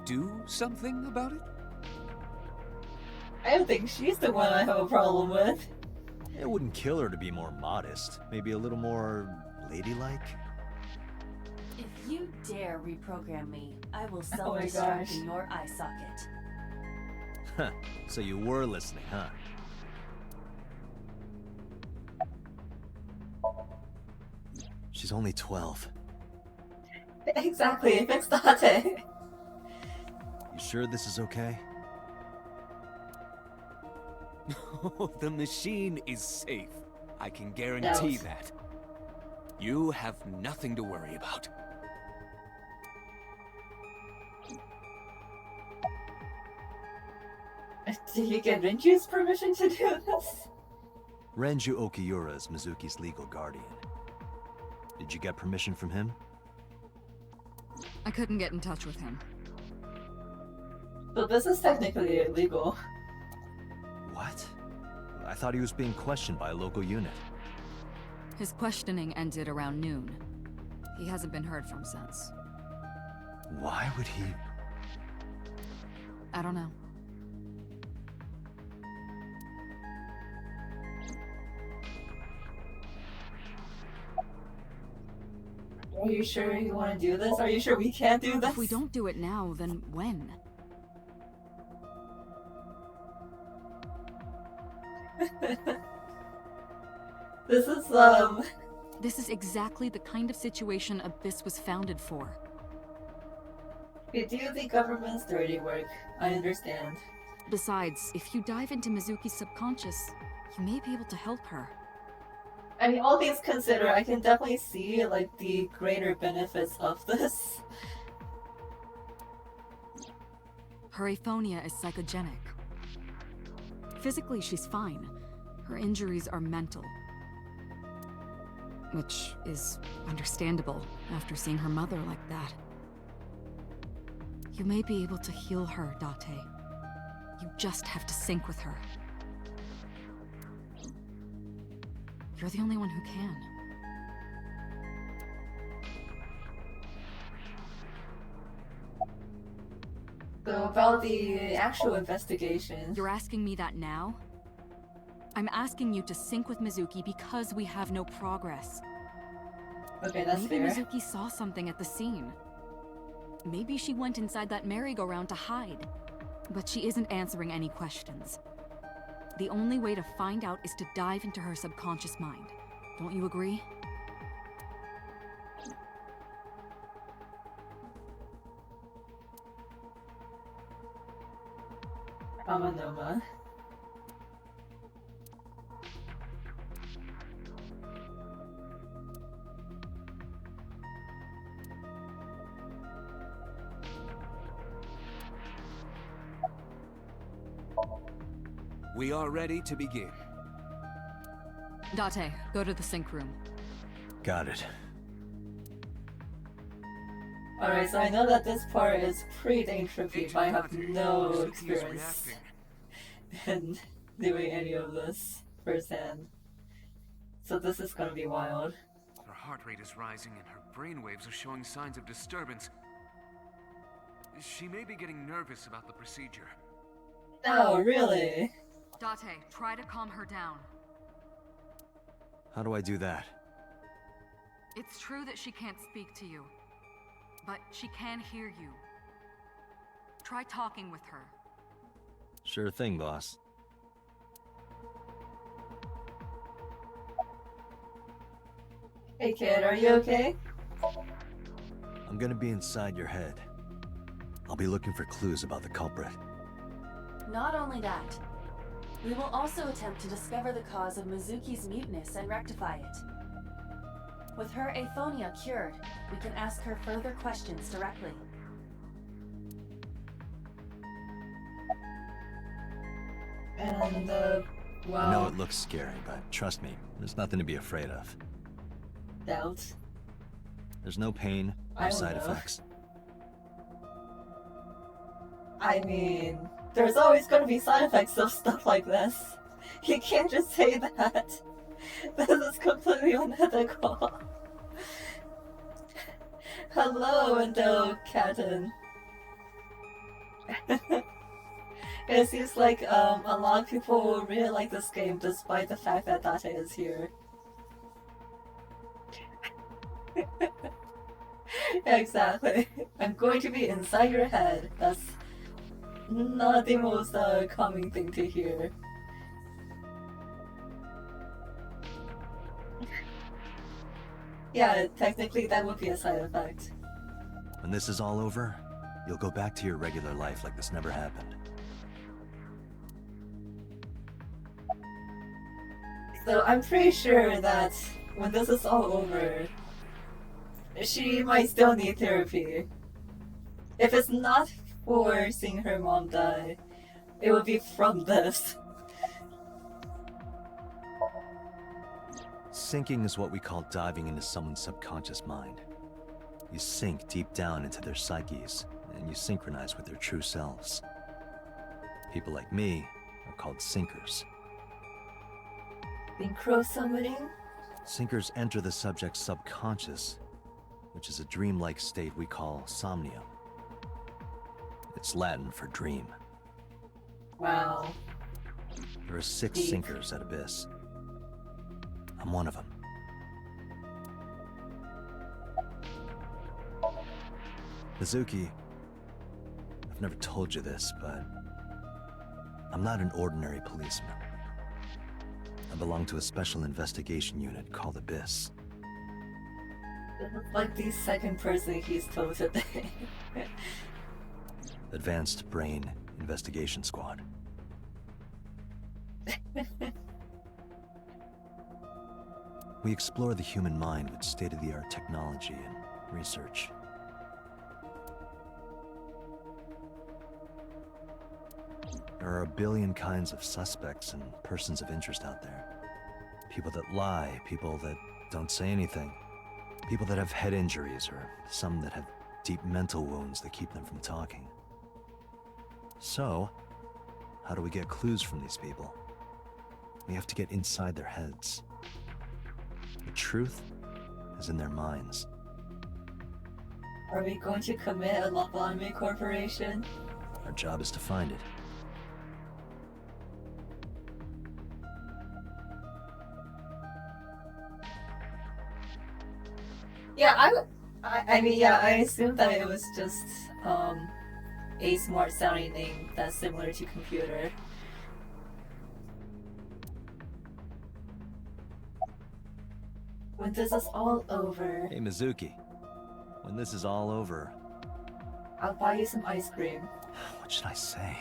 Do something about it? I don't think she's the one I have a problem with. It wouldn't kill her to be more modest. Maybe a little more ladylike? If you dare reprogram me, I will Oh my self-destruct gosh. in your eye socket. Huh. So you were listening, huh? She's only 12. Exactly, fix that. You sure this is okay? The machine is safe. I can guarantee Yes. that. You have nothing to worry about. Did you get Renju's permission to do this? Renju Okiura is Mizuki's legal guardian. Did you get permission from him? I couldn't get in touch with him. So this is technically illegal. What? I thought he was being questioned by a local unit. His questioning ended around noon. He hasn't been heard from since. Why would he... I don't know. Are you sure you want to do this? Are you sure we can't do this? If we don't do it now, then when? This is, This is exactly the kind of situation Abyss was founded for. We do the government's dirty work. I understand. Besides, if you dive into Mizuki's subconscious, you may be able to help her. I mean, all things considered, I can definitely see like the greater benefits of this. Her aphonia is psychogenic. Physically, she's fine. Her injuries are mental. Which is understandable after seeing her mother like that. You may be able to heal her, Date. You just have to sync with her. You're the only one who can. So about the actual investigation. You're asking me that now? I'm asking you to sync with Mizuki because we have no progress. Okay, that's Maybe fair. Mizuki saw something at the scene. Maybe she went inside that merry-go-round to hide. But she isn't answering any questions. The only way to find out is to dive into her subconscious mind. Don't you agree? Amanoma. We are ready to begin. Date, go to the sync room. Got it. Alright, so I know that this part is pretty tricky, but I have no experience in doing any of this firsthand. So this is gonna be wild. Her heart rate is rising and her brainwaves are showing signs of disturbance. She may be getting nervous about the procedure. No, really? Date, try to calm her down. How do I do that? It's true that she can't speak to you, but she can hear you. Try talking with her. Sure thing, boss. Hey kid, are you okay? I'm gonna be inside your head. I'll be looking for clues about the culprit. Not only that, we will also attempt to discover the cause of Mizuki's muteness and rectify it. With her aphonia cured, we can ask her further questions directly. And, wow. I know it looks scary, but trust me, there's nothing to be afraid of. Doubt. There's no pain I or don't side know. effects. I mean, there's always gonna be side effects of stuff like this. You can't just say that. This is completely unethical. Hello, Indo Captain. It seems like a lot of people really like this game despite the fact that Date is here. Exactly. I'm going to be inside your head. That's not the most calming thing to hear. Yeah, technically that would be a side effect. When this is all over, you'll go back to your regular life like this never happened. So I'm pretty sure that when this is all over, she might still need therapy. If it's not for seeing her mom die, it would be from this. Sinking is what we call diving into someone's subconscious mind. You sink deep down into their psyches, and you synchronize with their true selves. People like me are called sinkers. Synchro summoning? Sinkers enter the subject's subconscious, which is a dreamlike state we call somnium. It's Latin for dream. Wow. There are 6 Deep. sinkers at Abyss. I'm one of them. Mizuki, I've never told you this, but I'm not an ordinary policeman. I belong to a special investigation unit called Abyss. This is like the second person he's told today. Advanced Brain Investigation Squad. We explore the human mind with state-of-the-art technology and research. There are a billion kinds of suspects and persons of interest out there. People that lie, people that don't say anything, people that have head injuries, or some that have deep mental wounds that keep them from talking. So, how do we get clues from these people? We have to get inside their heads. The truth is in their minds. Are we going to commit a lobotomy corporation? Our job is to find it. Yeah, I mean, yeah, I assumed that it was just a smart sounding name that's similar to computer. When this is all over, Hey, Mizuki. When this is all over, I'll buy you some ice cream. what should I say?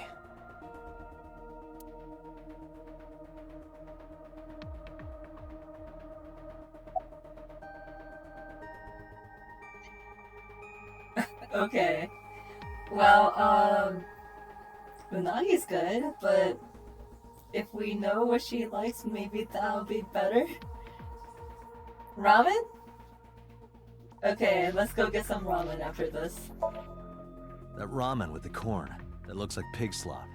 Okay. Well, Unagi's good, but if we know what she likes, maybe that'll be better. Ramen? Okay, let's go get some ramen after this. That ramen with the corn. That looks like pig slop.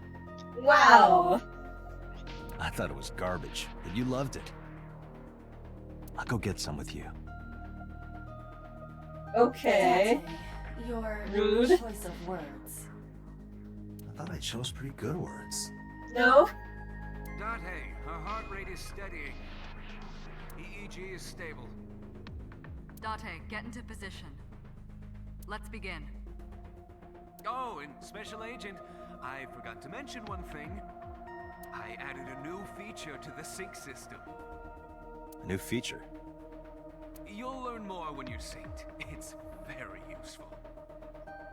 Wow! I thought it was garbage, but you loved it. I'll go get some with you. Okay. Date, your Rude. choice of words. I thought I chose pretty good words. No? Date, her heart rate is steadying. EEG is stable. Date, get into position. Let's begin. Oh, and Special Agent, I forgot to mention one thing. I added a new feature to the sync system. A new feature. You'll learn more when you're synced. It's very useful.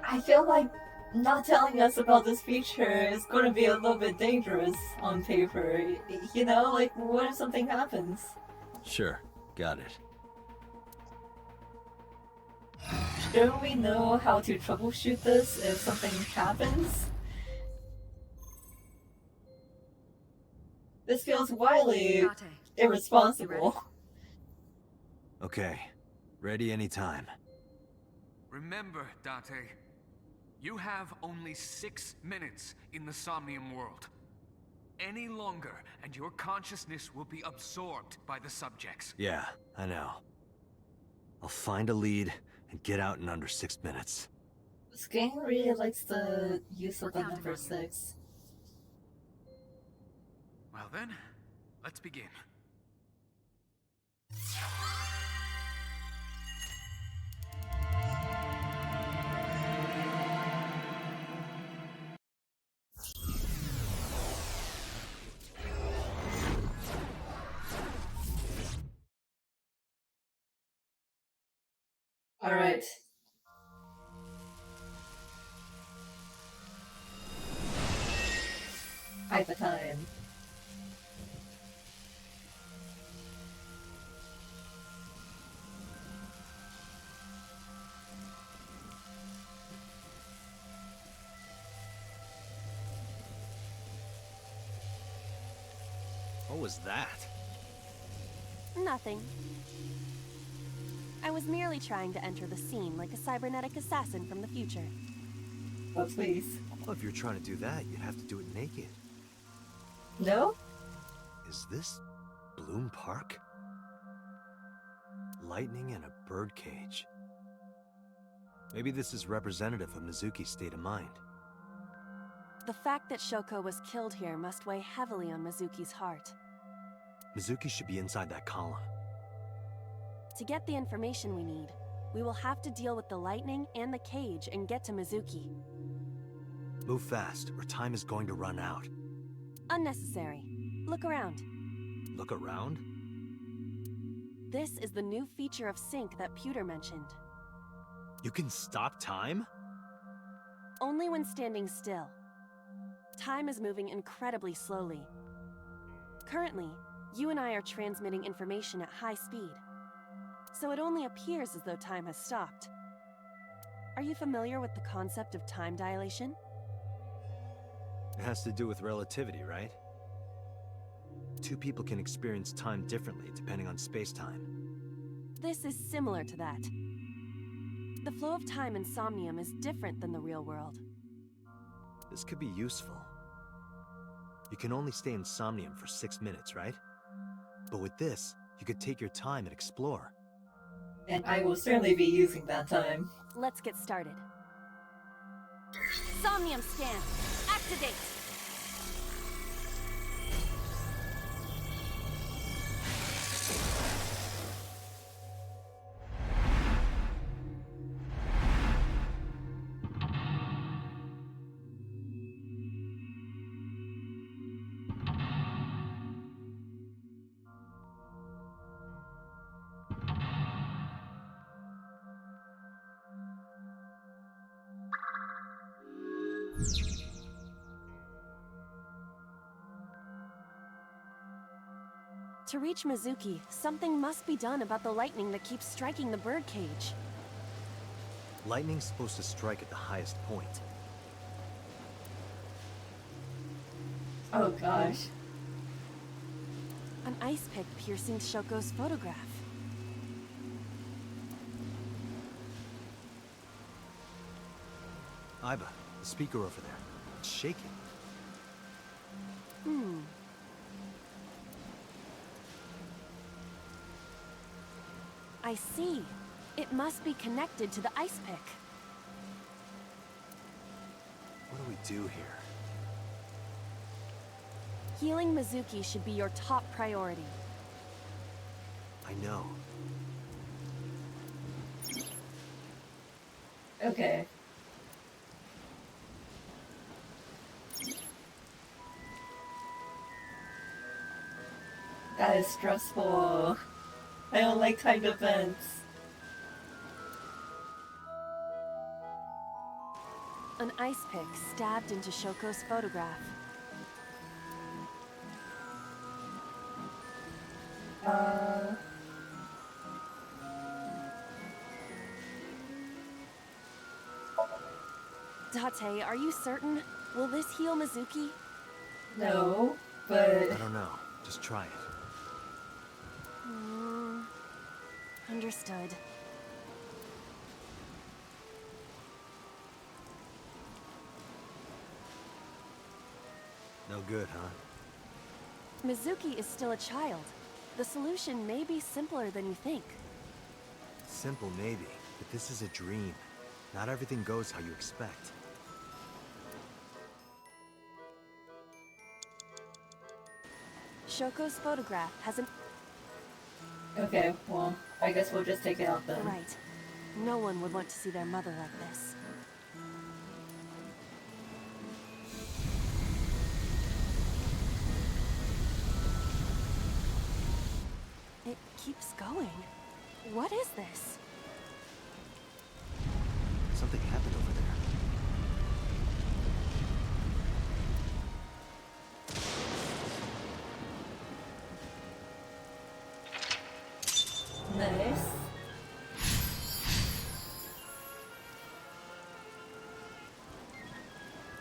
I feel like not telling us about this feature is going to be a little bit dangerous on paper. You know, like, what if something happens? Sure, got it. Don't we know how to troubleshoot this if something happens? This feels wildly Date, irresponsible. Okay, ready anytime. Remember, Date, you have only 6 minutes in the Somnium world. Any longer, and your consciousness will be absorbed by the subjects. Yeah, I know. I'll find a lead and get out in under 6 minutes. This game really likes the use of the number 6. Well then, let's begin. Alright. Hyper time. What was that? Nothing. I was merely trying to enter the scene like a cybernetic assassin from the future. Oh, please. Well, if you're trying to do that, you'd have to do it naked. No? Is this Bloom Park? Lightning in a birdcage. Maybe this is representative of Mizuki's state of mind. The fact that Shoko was killed here must weigh heavily on Mizuki's heart. Mizuki should be inside that column. To get the information we need, we will have to deal with the lightning and the cage and get to Mizuki. Move fast, or time is going to run out. Unnecessary. Look around. Look around? This is the new feature of Sync that Pewter mentioned. You can stop time? only when standing still. Time is moving incredibly slowly. Currently, you and I are transmitting information at high speed, so it only appears as though time has stopped. Are you familiar with the concept of time dilation? It has to do with relativity, right? Two people can experience time differently depending on space-time. This is similar to that. The flow of time in Somnium is different than the real world. This could be useful. You can only stay in Somnium for 6 minutes, right? But with this, you could take your time and explore. And I will certainly be using that time. Let's get started. Somnium scan! Activate! To reach Mizuki, something must be done about the lightning that keeps striking the birdcage. Lightning's supposed to strike at the highest point. Oh gosh. An ice pick piercing Shoko's photograph. Aiba, the speaker over there. It's shaking. I see. It must be connected to the ice pick. What do we do here? Healing Mizuki should be your top priority. I know. Okay. That is stressful. I don't like timed events. An ice pick stabbed into Shoko's photograph. Date, are you certain? Will this heal Mizuki? No, but... I don't know. Just try it. Understood. No good, huh? Mizuki is still a child. The solution may be simpler than you think. Simple, maybe. But this is a dream. Not everything goes how you expect. Shoko's photograph has an... Okay, well, I guess we'll just take it out then. Right. No one would want to see their mother like this. It keeps going. What is this? Something happened over there. Nice.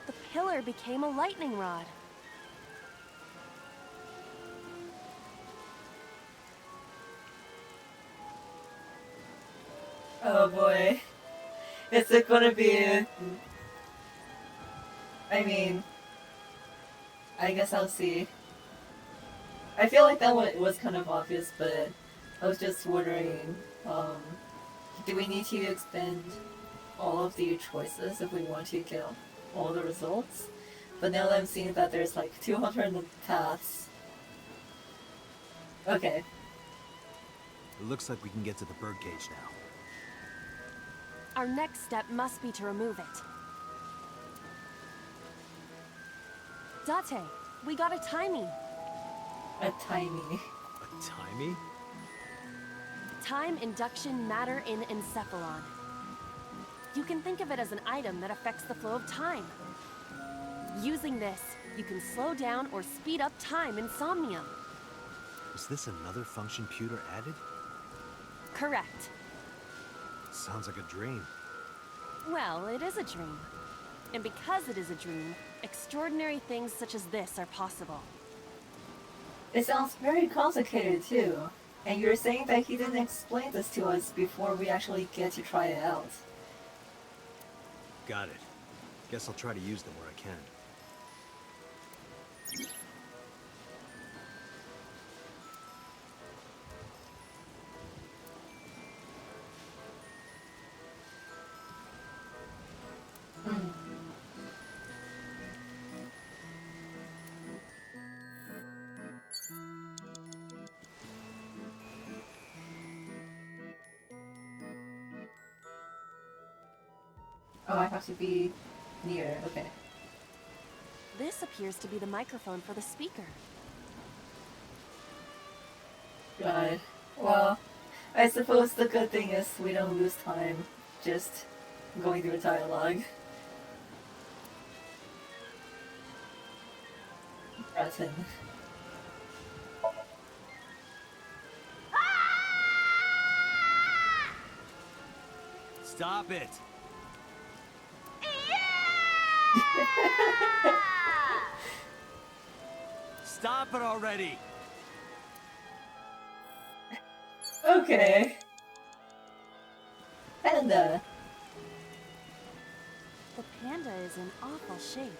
The pillar became a lightning rod. Oh boy. Is it gonna be... I mean... I guess I'll see. I feel like that one was kind of obvious, but I was just wondering, do we need to expend all of the choices if we want to get all the results? But now that I'm seeing that there's like 200 paths. Okay. It looks like we can get to the birdcage now. Our next step must be to remove it. Date, we got a timing. A tiny. A timey? Time induction matter in encephalon. You can think of it as an item that affects the flow of time. Using this, you can slow down or speed up time in Somnium. Is this another function Pewter added? Correct. Sounds like a dream. Well, it is a dream. And because it is a dream, extraordinary things such as this are possible. It sounds very complicated too. And you're saying that he didn't explain this to us before we actually get to try it out. Got it. Guess I'll try to use them where I can. Oh, I have to be near. Okay. This appears to be the microphone for the speaker. Got it. Well, I suppose the good thing is we don't lose time just going through a dialogue. Breton. Stop it! Stop it already! Okay. Panda. The panda is in awful shape.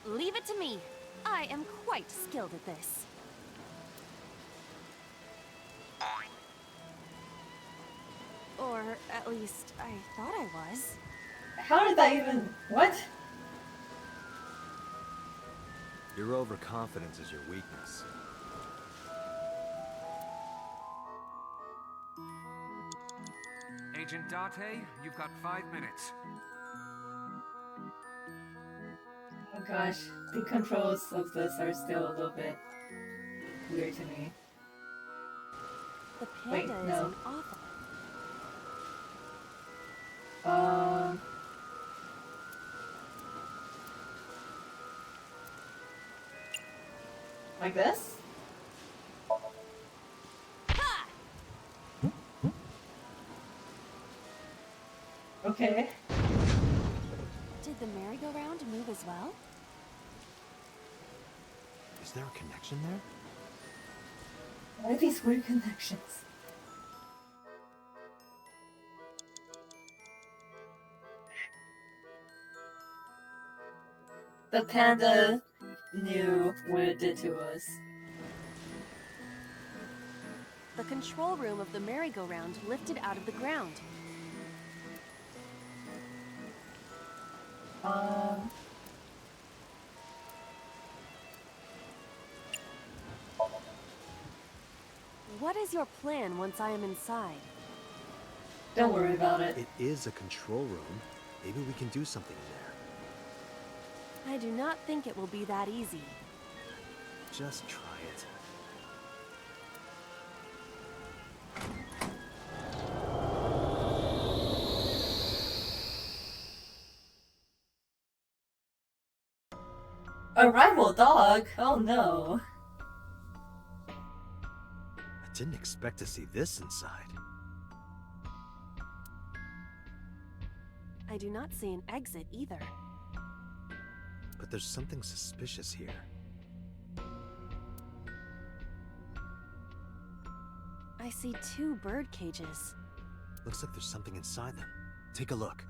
Leave it to me. I am quite skilled at this. Or at least I thought I was. How did that even... What? Your overconfidence is your weakness. Agent Date, you've got 5 minutes. Oh gosh, the controls of this are still a little bit weird to me. The Wait, panda no. is in awful. Like this? Ha! Okay. Did the merry-go-round move as well? Is there a connection there? Why are these weird connections? The panda knew what it did to us. The control room of the merry-go-round lifted out of the ground. What is your plan once I am inside? Don't worry about it. It is a control room. Maybe we can do something in there. I do not think it will be that easy. Just try it. A rival dog? Oh no. I didn't expect to see this inside. I do not see an exit either. But there's something suspicious here. I see 2 bird cages. Looks like there's something inside them. Take a look.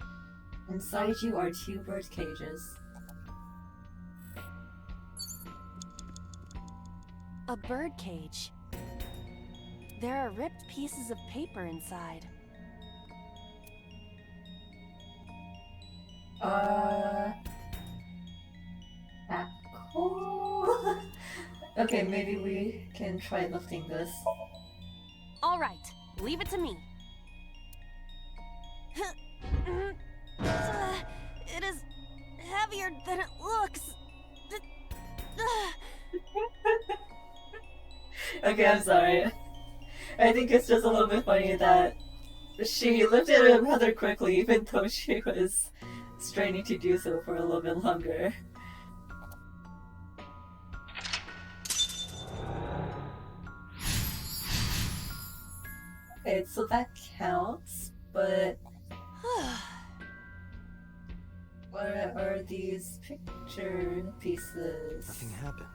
Inside you are 2 bird cages. A bird cage. There are ripped pieces of paper inside. Cool. Okay, maybe we can try lifting this. All right, leave it to me. It is heavier than it looks. Okay, I'm sorry. I think it's just a little bit funny that she lifted it rather quickly, even though she was straining to do so for a little bit longer. Okay, so that counts, but what are these picture pieces? Nothing happened.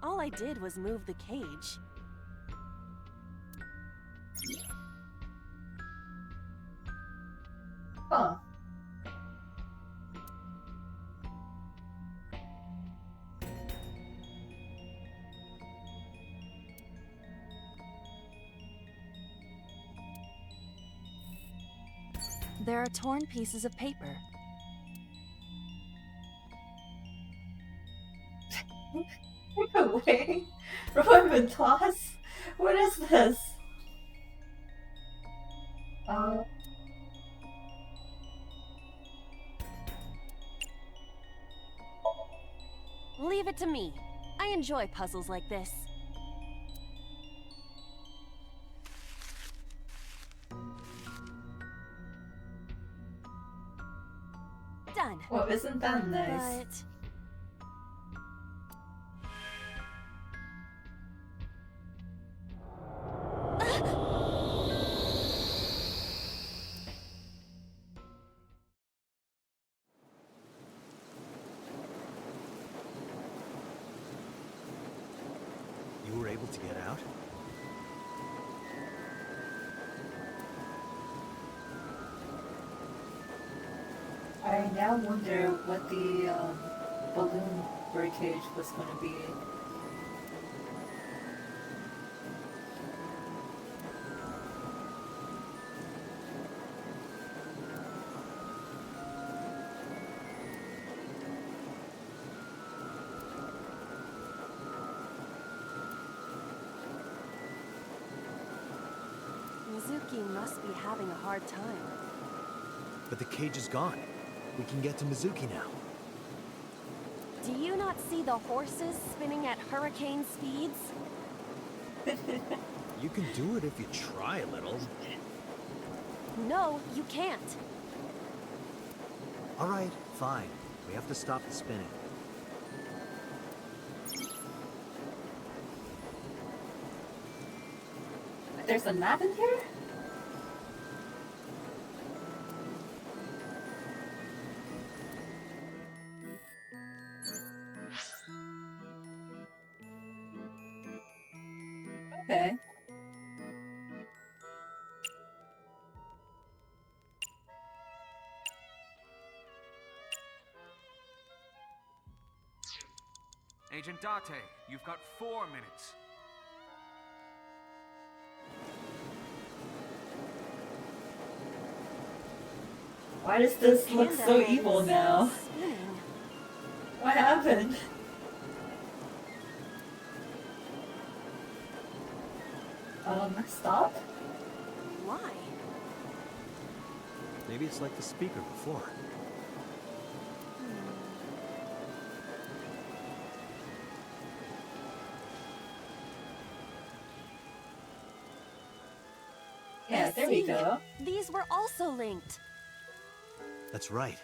All I did was move the cage. Huh. There are torn pieces of paper. Wait, Roman toss? What is this? Leave it to me. I enjoy puzzles like this. Done. Well, isn't that nice? But You were able to get out? I now wonder what the balloon birdcage was going to be. Mizuki must be having a hard time. But the cage is gone. We can get to Mizuki now. Do you not see the horses spinning at hurricane speeds? You can do it if you try a little. No, you can't. All right, fine. We have to stop the spinning. There's a map in here? Okay. Agent Date, you've got 4 minutes. Why does this look Panda so head evil is now? spinning. What happened? Stop? Why? Maybe it's like the speaker before. Yeah, there we go. These were also linked. That's right.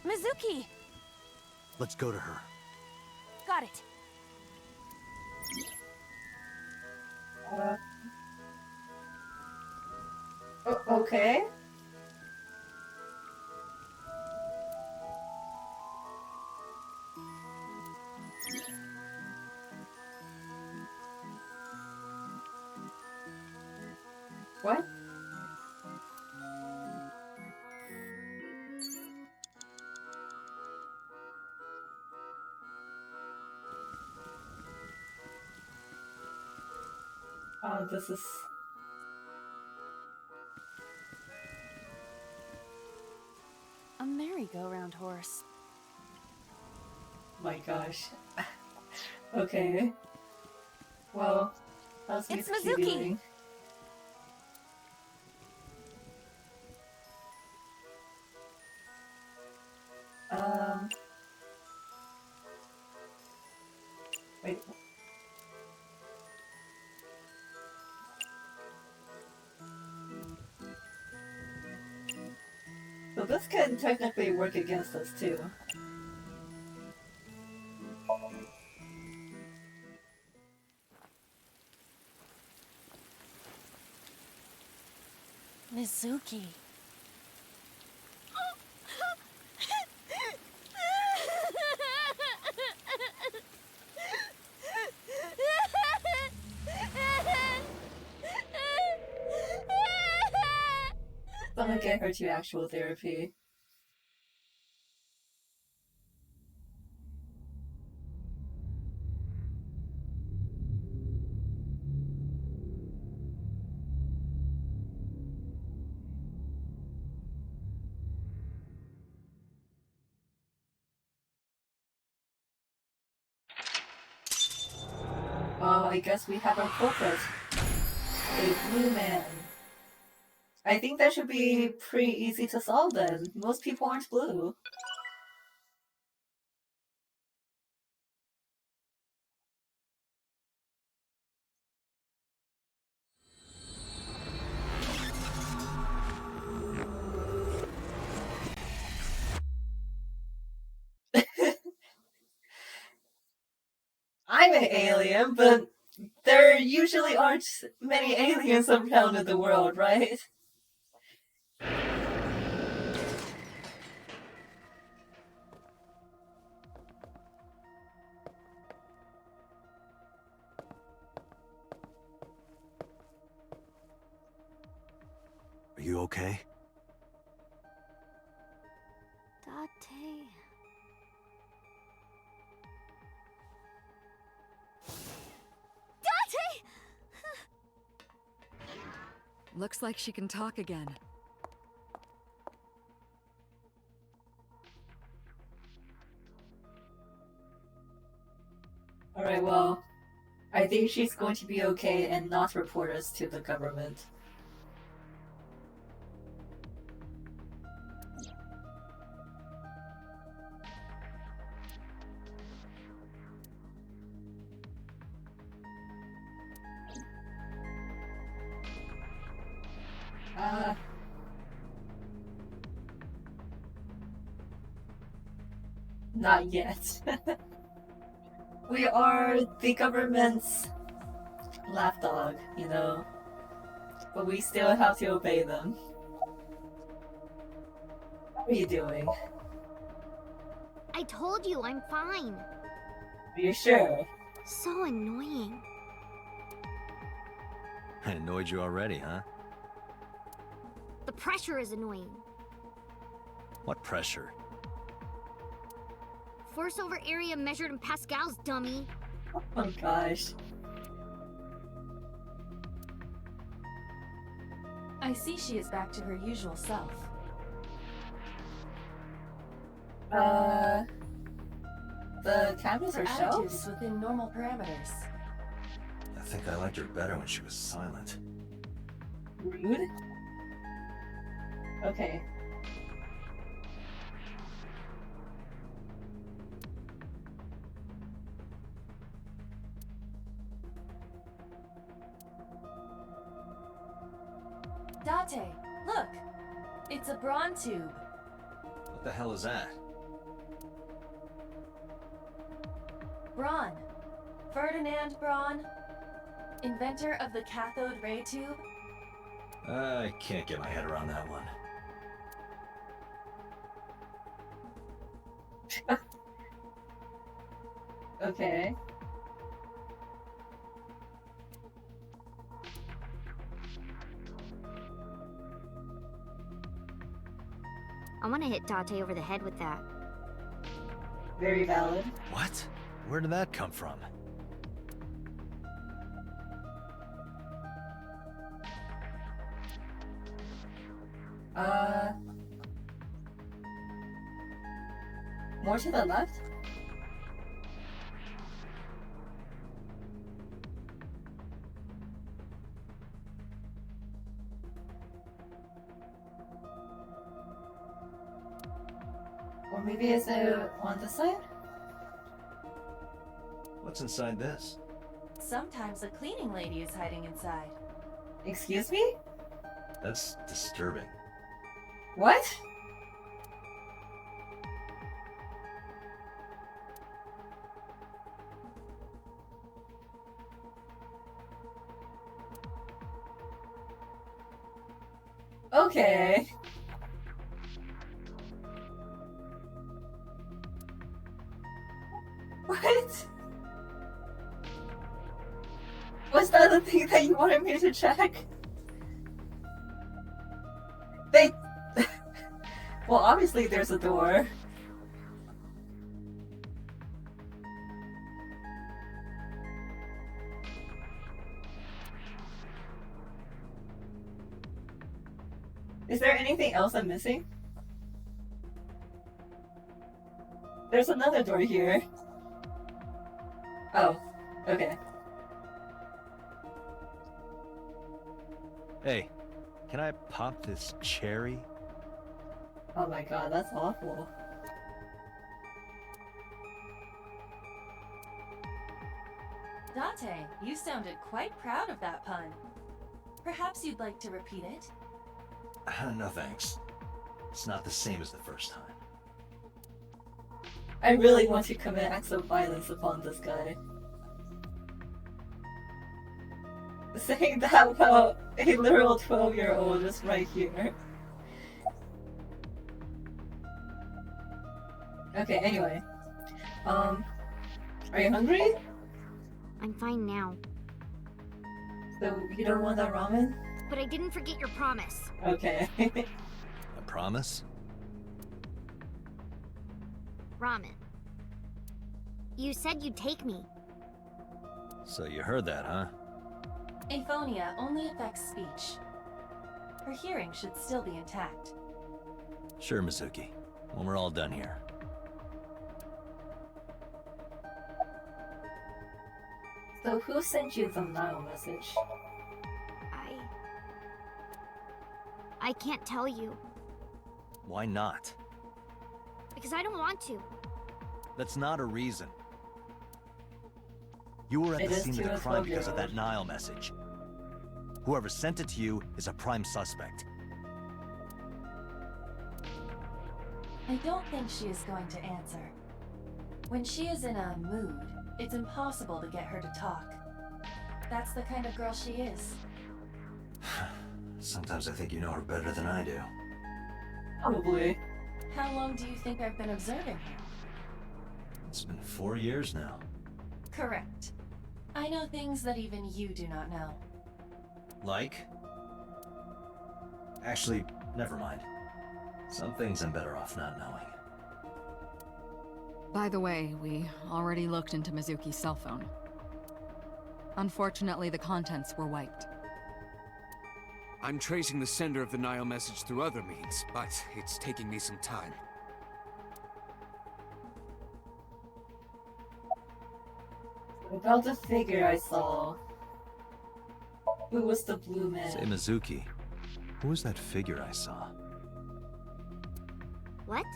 Mizuki! Let's go to her. Got it. Okay. What? Oh, this is... A merry-go-round horse. My gosh. Okay. Well, how's It's Mizuki Mizuki! doing? this can technically work against us too. Mizuki. Someone get her to actual therapy. Oh, I guess we have our culprit. A blue man. I think that should be pretty easy to solve then. Most people aren't blue. I'm an alien, but there usually aren't many aliens around in the world, right? Are you okay? Da-Te. Da-Te! Looks like she can talk again. Alright, well, I think she's going to be okay and not report us to the government. Not yet. We are the government's lapdog, you know, but we still have to obey them. How are you doing? I told you I'm fine. Are you sure? So annoying. I annoyed you already, huh? The pressure is annoying. What pressure? Force over area measured in pascals, dummy. Oh gosh. I see she is back to her usual self. The cabinets Her are attitude shelves? is within normal parameters. I think I liked her better when she was silent. Rude? Okay. Da-Te, look! It's a Braun tube. What the hell is that? Braun. Ferdinand Braun. Inventor of the cathode ray tube. I can't get my head around that one. Okay. I want to hit Da-Te over the head with that. Very valid. What? Where did that come from? More to the left? Or maybe is it on the side? What's inside this? Sometimes a cleaning lady is hiding inside. Excuse me? That's disturbing. What? Okay. What? Was that the thing that you wanted me to check? They... Well, obviously there's a door. Is there anything else I'm missing? There's another door here. Oh, okay. Hey, can I pop this cherry? Oh my god, that's awful. Date, you sounded quite proud of that pun. Perhaps you'd like to repeat it? No thanks. It's not the same as the first time. I really want to commit acts of violence upon this guy. Saying that about a literal 12-year-old is right here. Okay, anyway. Are you hungry? I'm fine now. So, you don't want that ramen? But I didn't forget your promise. Okay. A promise? Ramen. You said you'd take me. So you heard that, huh? Aphonia only affects speech. Her hearing should still be intact. Sure, Mizuki. When we're all done here. So who sent you the now message? I can't tell you. Why not? Because I don't want to. That's not a reason. You were at the scene of the crime because of that Nile message. Whoever sent it to you is a prime suspect. I don't think she is going to answer. When she is in a mood, it's impossible to get her to talk. That's the kind of girl she is. Sometimes I think you know her better than I do. Probably. How long do you think I've been observing her? It's been 4 years now. Correct. I know things that even you do not know. Like? Actually, never mind. Some things I'm better off not knowing. By the way, we already looked into Mizuki's cell phone. Unfortunately, the contents were wiped. I'm tracing the sender of the Nile message through other means, but it's taking me some time. About the figure I saw. Who was the blue man? Say, Mizuki, who was that figure I saw? What?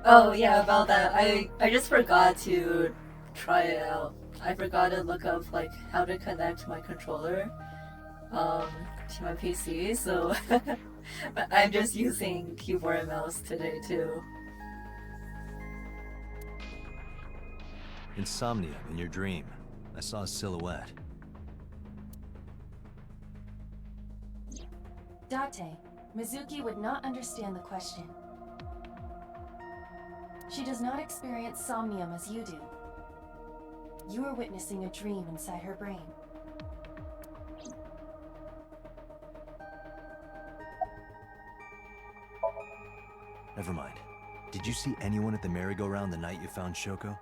Oh yeah, about that. I just forgot to try it out. I forgot to look up like how to connect my controller to my PC, so but I'm just using keyboard and mouse today too. In Somnium, in your dream, I saw a silhouette. Date, Mizuki would not understand the question. She does not experience somnium as you do. You are witnessing a dream inside her brain. Never mind. Did you see anyone at the merry-go-round the night you found Shoko?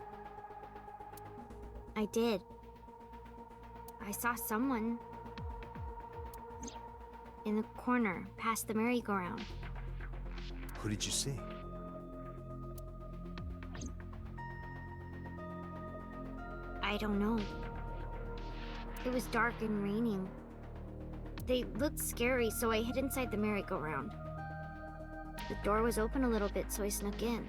I did. I saw someone in the corner past the merry-go-round. Who did you see? I don't know. It was dark and raining. They looked scary, so I hid inside the merry-go-round. The door was open a little bit, so I snuck in.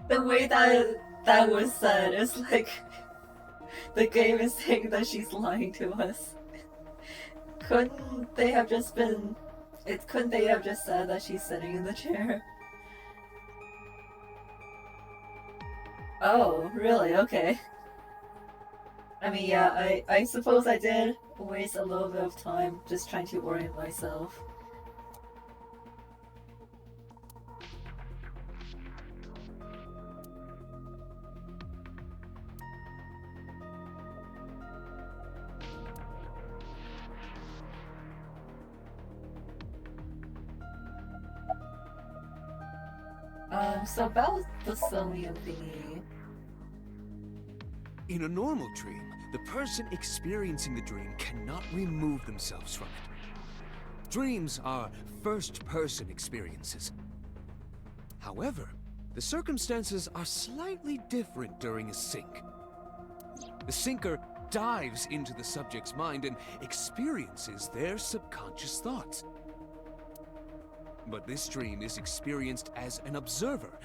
The way that was said is like the game is saying that she's lying to us. couldn't they have just been... couldn't they have just said that she's sitting in the chair? Oh, really? Okay. I mean, yeah, I suppose I did waste a little bit of time just trying to orient myself. So about the Somnium thingy. In a normal dream, the person experiencing the dream cannot remove themselves from it. Dreams are first-person experiences. However, the circumstances are slightly different during a sync. The syncer dives into the subject's mind and experiences their subconscious thoughts. But this dream is experienced as an observer,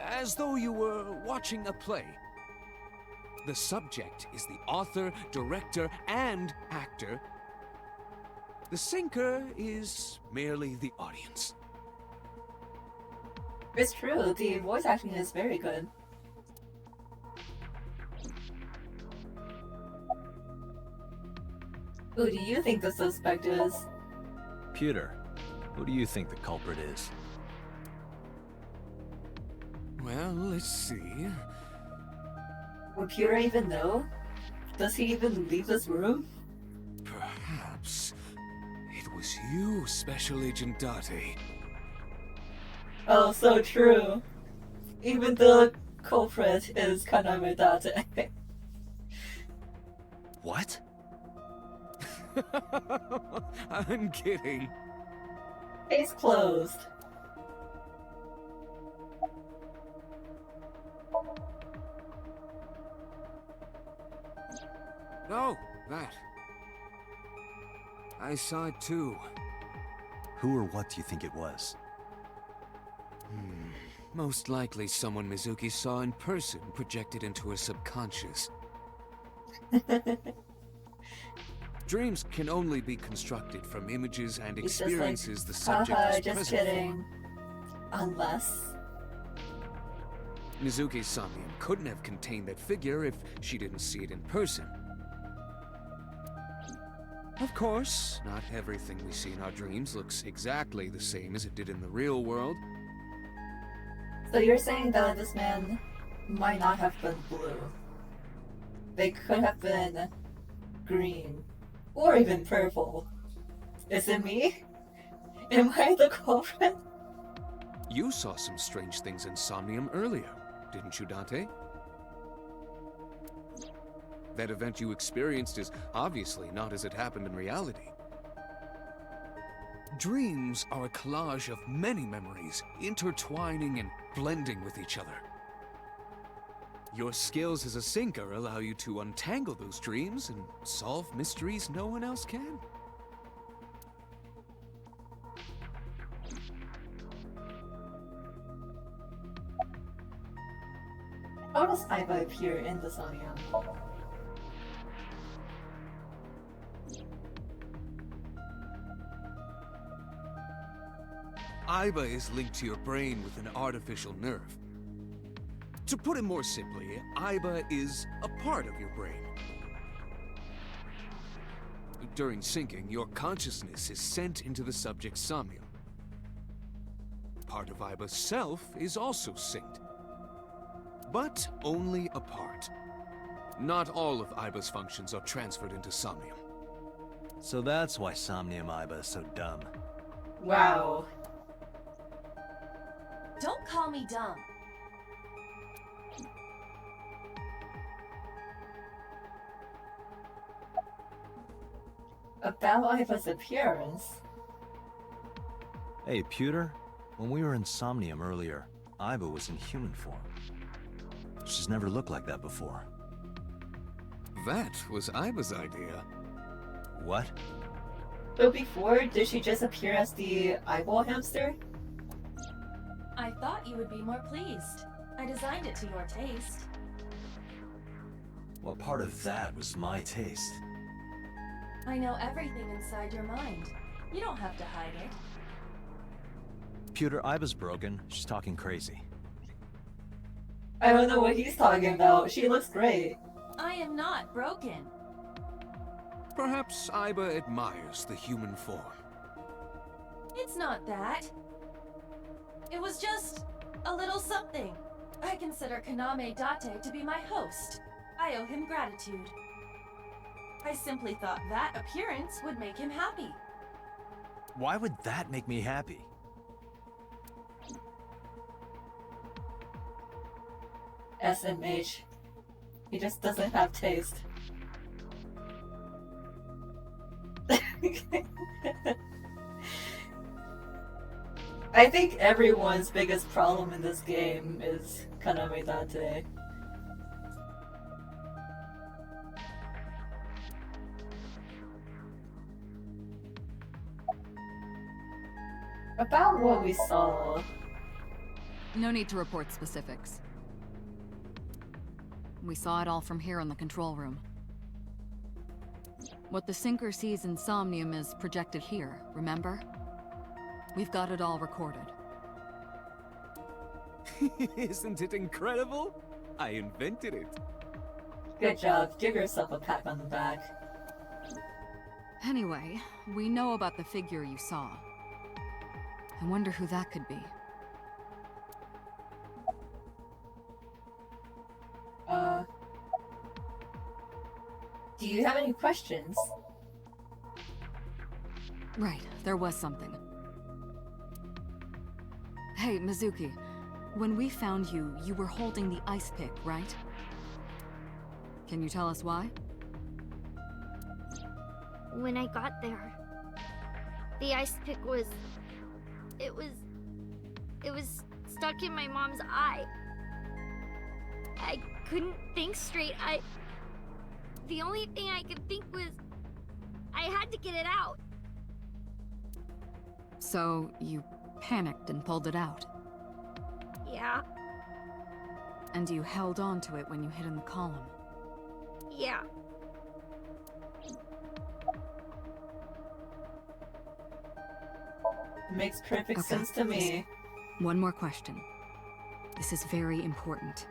as though you were watching a play. The subject is the author, director, and actor. The syncer is merely the audience. It's true, the voice acting is very good. Who do you think the suspect is? Pewter, who do you think the culprit is? Well, let's see. Would Pewter even know? Does he even leave this room? Perhaps it was you, Special Agent Date. Oh, so true. Even the culprit is Kaname Date. What? I'm kidding. Case closed. No, that. I saw it too. Who or what do you think it was? Most likely someone Mizuki saw in person projected into her subconscious. Dreams can only be constructed from images and experiences the subject is just present kidding. Unless... Mizuki's Somnium couldn't have contained that figure if she didn't see it in person. Of course, not everything we see in our dreams looks exactly the same as it did in the real world. So you're saying that this man might not have been blue. They could have been green. Or even purple. Is it me? Am I the culprit? You saw some strange things in Somnium earlier, didn't you, Date? That event you experienced is obviously not as it happened in reality. Dreams are a collage of many memories, intertwining and blending with each other. Your skills as a syncer allow you to untangle those dreams and solve mysteries no one else can. How does Aiba appear in the Somnium? Aiba is linked to your brain with an artificial nerve. To put it more simply, Aiba is a part of your brain. During syncing, your consciousness is sent into the subject's Somnium. Part of Aiba's self is also synced. But only a part. Not all of Aiba's functions are transferred into Somnium. So that's why Somnium Aiba is so dumb. Wow. Don't call me dumb. About Aiba's appearance. Hey, Pewter, when we were in Somnium earlier, Aiba was in human form. She's never looked like that before. That was Aiba's idea. What? But before, did she just appear as the eyeball hamster? I thought you would be more pleased. I designed it to your taste. What part of that was my taste? I know everything inside your mind. You don't have to hide it. Pewter, Iva's broken. She's talking crazy. I don't know what he's talking about. She looks great. I am not broken. Perhaps Iba admires the human form. It's not that. It was just a little something. I consider Kaname Date to be my host. I owe him gratitude. I simply thought that appearance would make him happy. Why would that make me happy? SMH. He just doesn't have taste. I think everyone's biggest problem in this game is Kaname Date. About what we saw. No need to report specifics. We saw it all from here in the control room. What the Sinker sees in Somnium is projected here, remember? We've got it all recorded. Isn't it incredible? I invented it. Good job. Give yourself a pat on the back. Anyway, we know about the figure you saw. I wonder who that could be. Do you have any questions? Right, there was something. Hey, Mizuki. When we found you, you were holding the ice pick, right? Can you tell us why? When I got there, the ice pick was... It was stuck in my mom's eye. I couldn't think straight. The only thing I could think was... I had to get it out. So, you panicked and pulled it out? Yeah, And you held on to it when you hid in the column? yeah. Makes perfect Okay. sense to me. One more question. This is very important.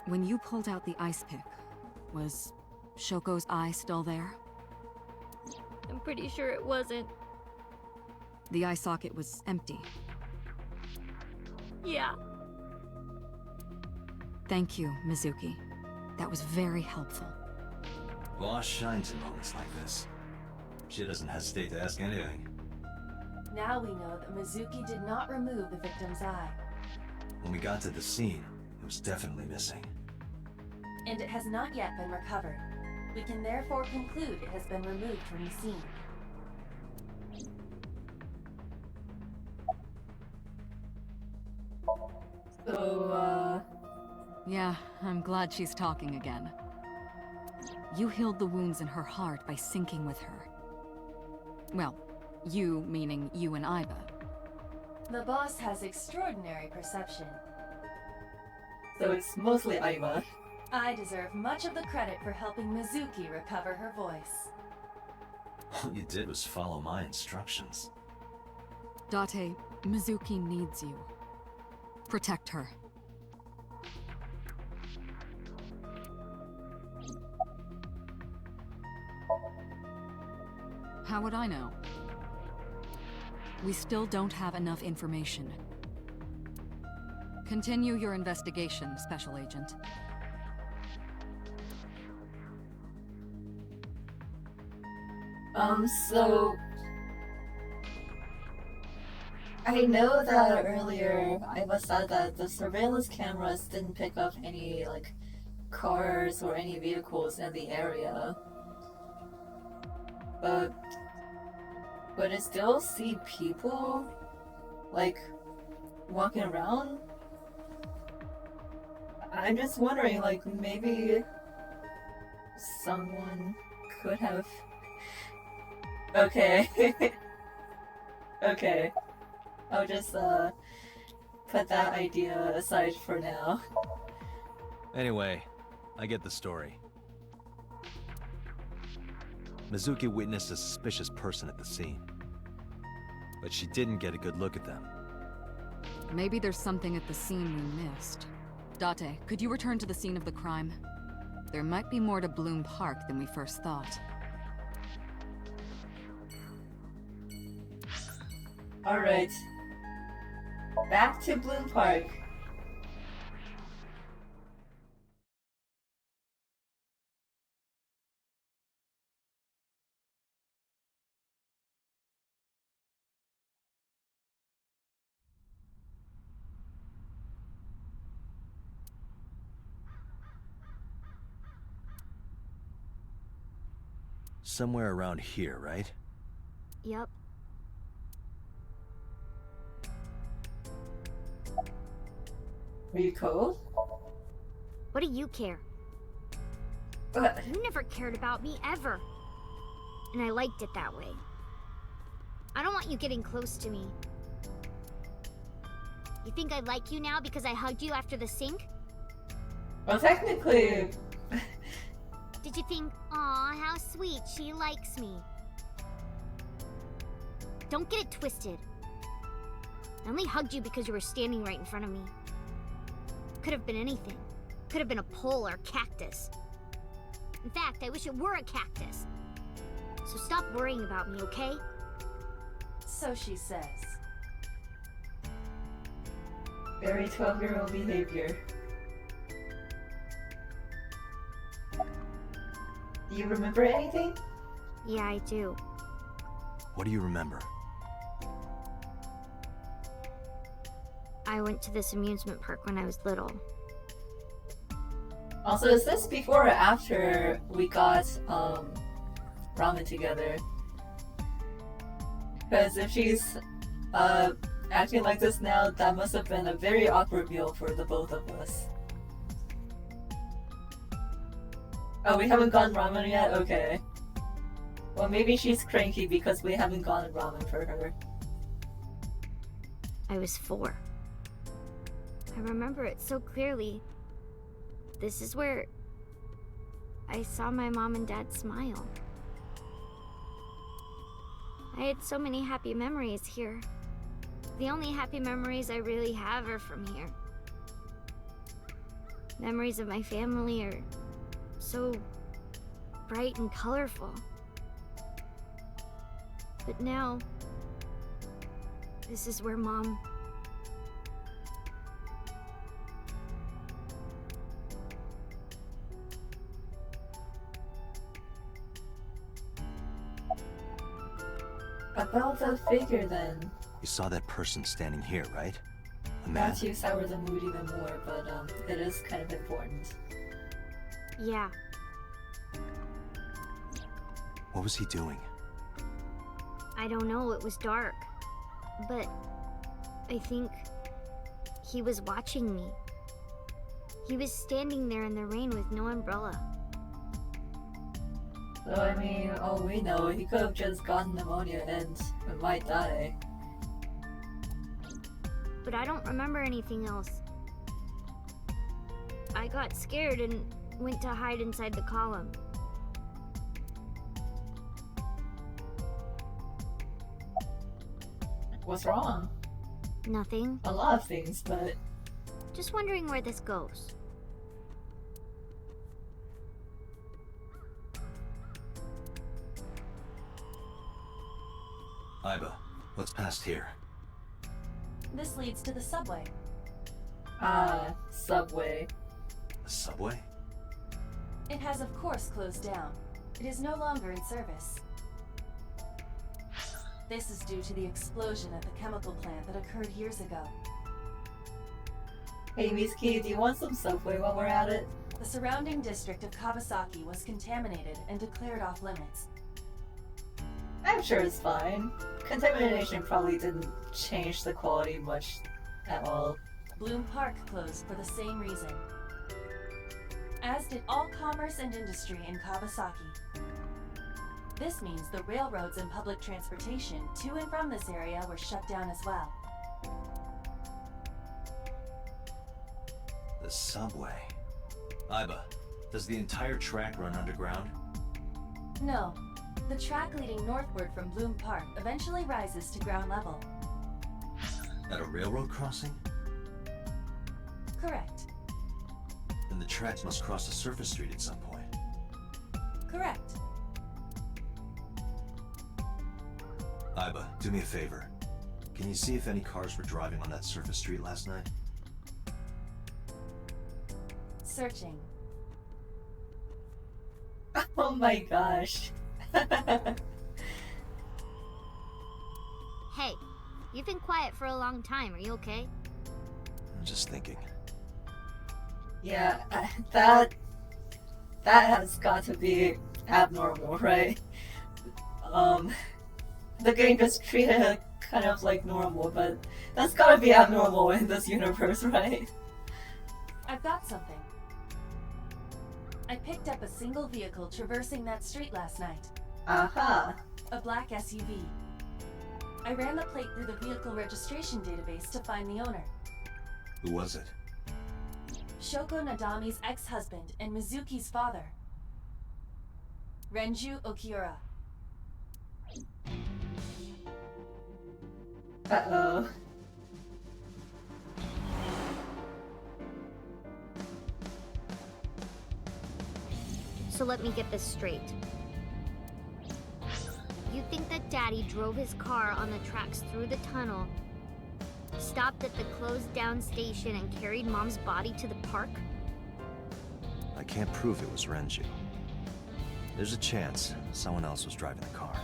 When you pulled out the ice pick, was Shoko's eye still there? I'm pretty sure it wasn't. The eye socket was empty. Yeah. Thank you, Mizuki. That was very helpful. Boss shines in moments like this. She doesn't hesitate to ask anything. Now we know that Mizuki did not remove the victim's eye, When we got to the scene, it was definitely missing. and it has not yet been recovered. We can therefore conclude it has been removed from the scene. So, Yeah, I'm glad she's talking again. You healed the wounds in her heart by syncing with her. Well, you meaning you and Iba. The boss has extraordinary perception. so it's mostly Aiba. I deserve much of the credit for helping Mizuki recover her voice. All you did was follow my instructions. Date, Mizuki needs you. Protect her. How would I know? We still don't have enough information. Continue your investigation, Special Agent. So... I know that earlier Iva said that the surveillance cameras didn't pick up any, like, cars or any vehicles in the area. But it still see people, like, walking around? I'm just wondering, like, maybe someone could have... Okay. Okay. I'll just, put that idea aside for now. Anyway, I get the story. Mizuki witnessed a suspicious person at the scene. But she didn't get a good look at them. Maybe there's something at the scene we missed. Date, could you return to the scene of the crime? There might be more to Bloom Park than we first thought. Alright. Back to Bloom Park. Somewhere around here, right? Yep. Are you cold? What do you care? What? You never cared about me, ever. And I liked it that way. I don't want you getting close to me. You think I like you now because I hugged you after the sink? Well, technically... Did you think, aw, how sweet, she likes me? Don't get it twisted. I only hugged you because you were standing right in front of me. Could have been anything. Could have been a pole or a cactus. In fact, I wish it were a cactus. So stop worrying about me, okay? So she says. Very 12-year-old behavior. Do you remember anything? Yeah, I do. What do you remember? I went to this amusement park when I was little. Also, is this before or after we got ramen together? Because if she's acting like this now, that must have been a very awkward meal for the both of us. Oh, we haven't gotten ramen yet? Okay. Well, maybe she's cranky because we haven't gotten ramen for her. I was 4. I remember it so clearly. This is where I saw my mom and dad smile. I had so many happy memories here. The only happy memories I really have are from here. Memories of my family are so bright and colorful. But now, this is where Mom... About the figure then. You saw that person standing here, right? A man? Not to sour the mood even more, but it is kind of important. Yeah. What was he doing? I don't know, it was dark. But I think he was watching me. He was standing there in the rain with no umbrella. So, I mean, all we know, he could have just gotten pneumonia and might die. But I don't remember anything else. I got scared and went to hide inside the column. What's wrong? Nothing. A lot of things, but... Just wondering where this goes. Aiba, what's past here? This leads to the subway. Subway. The subway? It has of course closed down. It is no longer in service. This is due to the explosion at the chemical plant that occurred years ago. Hey, Mizuki, do you want some Subway while we're at it? The surrounding district of Kawasaki was contaminated and declared off limits. I'm sure it's fine. Contamination probably didn't change the quality much at all. Bloom Park closed for the same reason. As did all commerce and industry in Kawasaki. This means the railroads and public transportation to and from this area were shut down as well. The subway. Aiba, does the entire track run underground? No, The track leading northward from Bloom Park eventually rises to ground level. At a railroad crossing? Correct. Then the tracks must cross a surface street at some point. Correct. Iba, do me a favor. Can you see if any cars were driving on that surface street last night? Searching. Oh my gosh. Hey, you've been quiet for a long time. Are you okay? I'm just thinking. Yeah, that has got to be abnormal, right? The game just treated it kind of like normal, but that's gotta be abnormal in this universe, right? I've got something. I picked up a single vehicle traversing that street last night. Aha. A black SUV. I ran the plate through the vehicle registration database to find the owner. Who was it? Shoko Nadami's ex-husband and Mizuki's father. Renju Okiura. Uh-oh. So let me get this straight. You think that Daddy drove his car on the tracks through the tunnel, stopped at the closed down station, and carried Mom's body to the park? I can't prove it was Renju. There's a chance someone else was driving the car.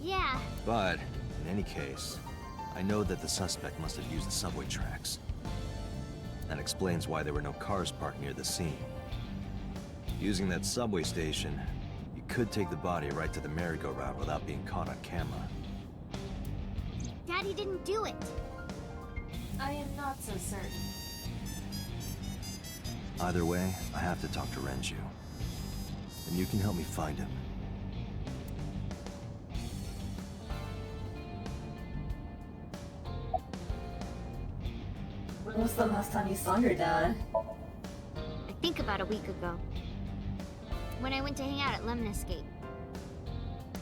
Yeah. But, in any case, I know that the suspect must have used the subway tracks. That explains why there were no cars parked near the scene. Using that subway station, you could take the body right to the merry-go-round without being caught on camera. Daddy didn't do it. I am not so certain. Either way, I have to talk to Renju. And you can help me find him. When was the last time you saw your dad? I think about a week ago. When I went to hang out at Lemnis Gate.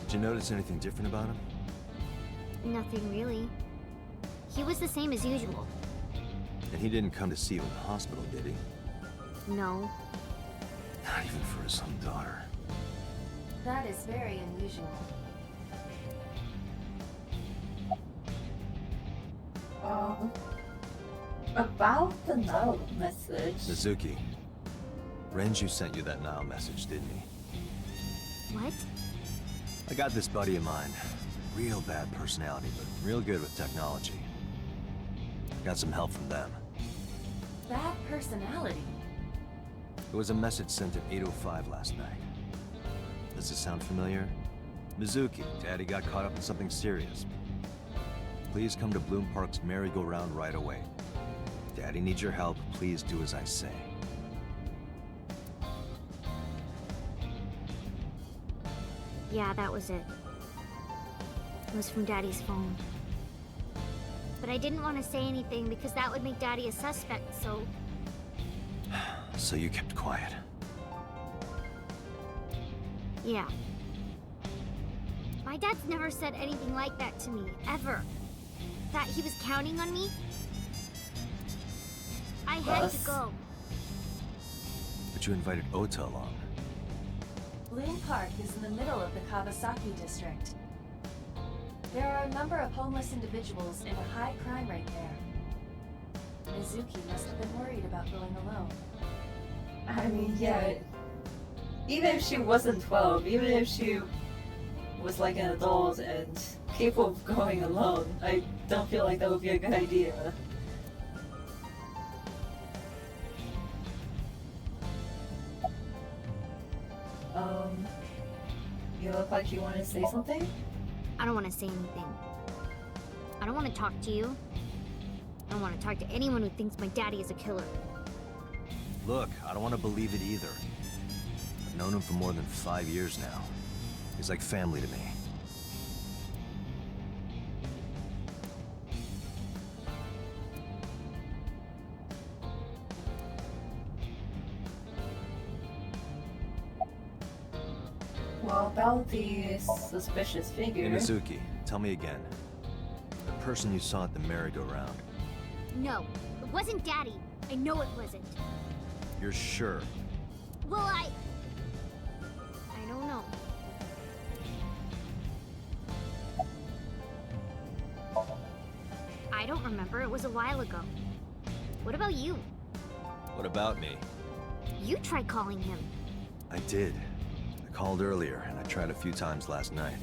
Did you notice anything different about him? Nothing really. He was the same as usual. And he didn't come to see you in the hospital, did he? No. Not even for his own daughter. That is very unusual. About the Nile message. Mizuki, Renju sent you that Nile message, didn't he? What? I got this buddy of mine. Real bad personality, but real good with technology. Got some help from them. Bad personality? It was a message sent at 8:05 last night. Does this sound familiar? Mizuki, Daddy got caught up in something serious. Please come to Bloom Park's merry-go-round right away. Daddy needs your help. Please do as I say. Yeah, that was it. It was from Daddy's phone. But I didn't want to say anything because that would make Daddy a suspect, so... So you kept quiet. Yeah. My dad's never said anything like that to me, ever. That he was counting on me. I had to go. But you invited Ota along. Bloom Park is in the middle of the Kawasaki district. There are a number of homeless individuals and a high crime rate there. Mizuki must have been worried about going alone. I mean, yeah. Even if she wasn't 12, even if she was like an adult and capable of going alone, I don't feel like that would be a good idea. You look like you want to say something? I don't want to say anything. I don't want to talk to you. I don't want to talk to anyone who thinks my daddy is a killer. Look, I don't want to believe it either. I've known him for more than 5 years now. He's like family to me. Well, about the suspicious figure... Mizuki, tell me again. The person you saw at the merry-go-round. No, it wasn't Daddy. I know it wasn't. You're sure? Well, I don't know. I don't remember. It was a while ago. What about you? What about me? You tried calling him. I did. I called earlier, and I tried a few times last night.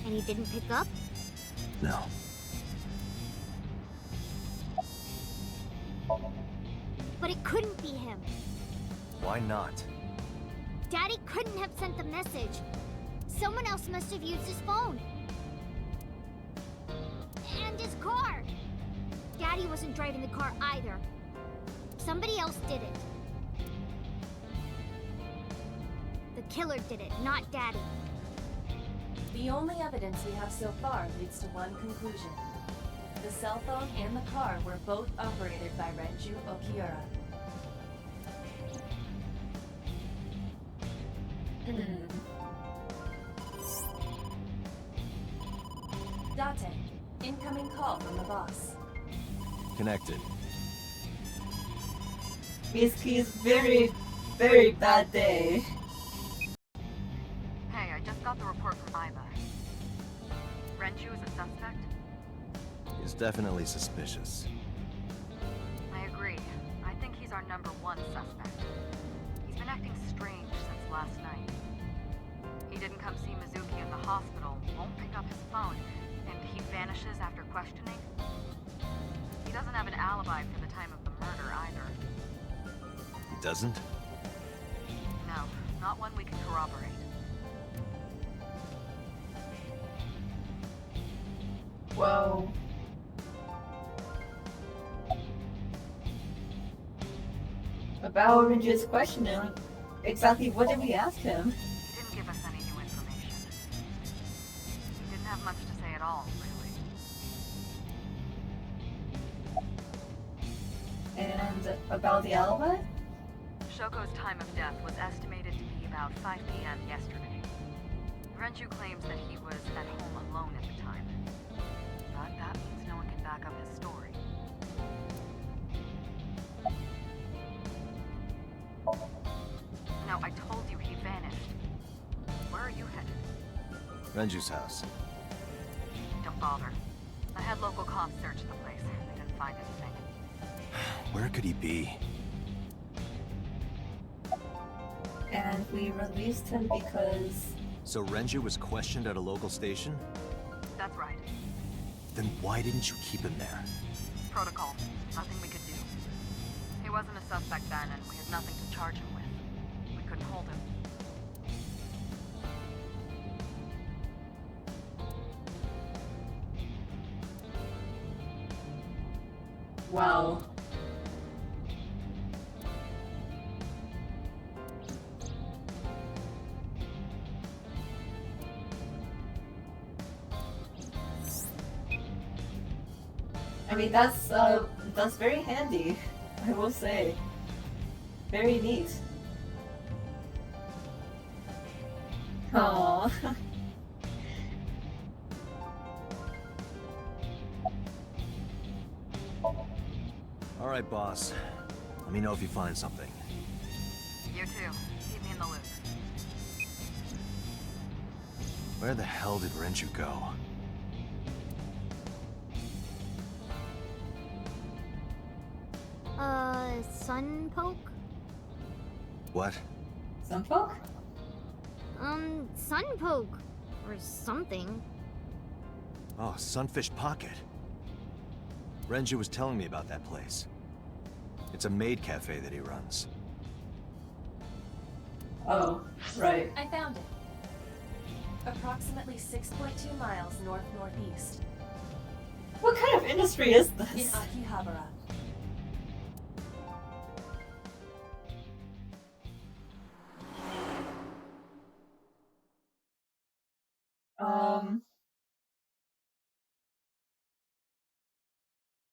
And he didn't pick up? No. But it couldn't be him. Why not? Daddy couldn't have sent the message. Someone else must have used his phone. And his car. Daddy wasn't driving the car either. Somebody else did it. The killer did it, not Daddy. The only evidence we have so far leads to one conclusion. The cell phone and the car were both operated by Renju Okiura. Date, incoming call from the boss. Connected. Mizuki's very, very bad day. Hey, I just got the report from Iba. Renju is a suspect? He's definitely suspicious. I agree. I think he's our #1 suspect. He's been acting strange since last night. He didn't come see Mizuki in the hospital, won't pick up his phone, and he vanishes after questioning. He doesn't have an alibi for the time of the murder either. He doesn't? No, not one we can corroborate. Whoa. About Renju's questioning, exactly what did we ask him? He didn't give us any new information. He didn't have much to say at all, really. And about the alibi? Shoko's time of death was estimated to be about 5 p.m. yesterday. Renju claims that he was at home alone at the time. But that means no one can back up his story. No, I told you he vanished. Where are you headed? Renju's house. Don't bother. I had local cops search the place. They didn't find anything. Where could he be? And we released him because... So Renju was questioned at a local station? That's right. Then why didn't you keep him there? Protocol. Nothing we could do. He wasn't a suspect then, and we had nothing to charge him with. We couldn't hold him. Wow. I mean, that's very handy, I will say. Very neat. Aww. Alright, boss. Let me know if you find something. You too. Keep me in the loop. Where the hell did Renju go? Sunpoke? What? Sunpoke? Sunpoke. Or something. Oh, Sunfish Pocket. Renju was telling me about that place. It's a maid cafe that he runs. Oh, right. I found it. Approximately 6.2 miles north-northeast. What kind of industry is In this? Akihabara.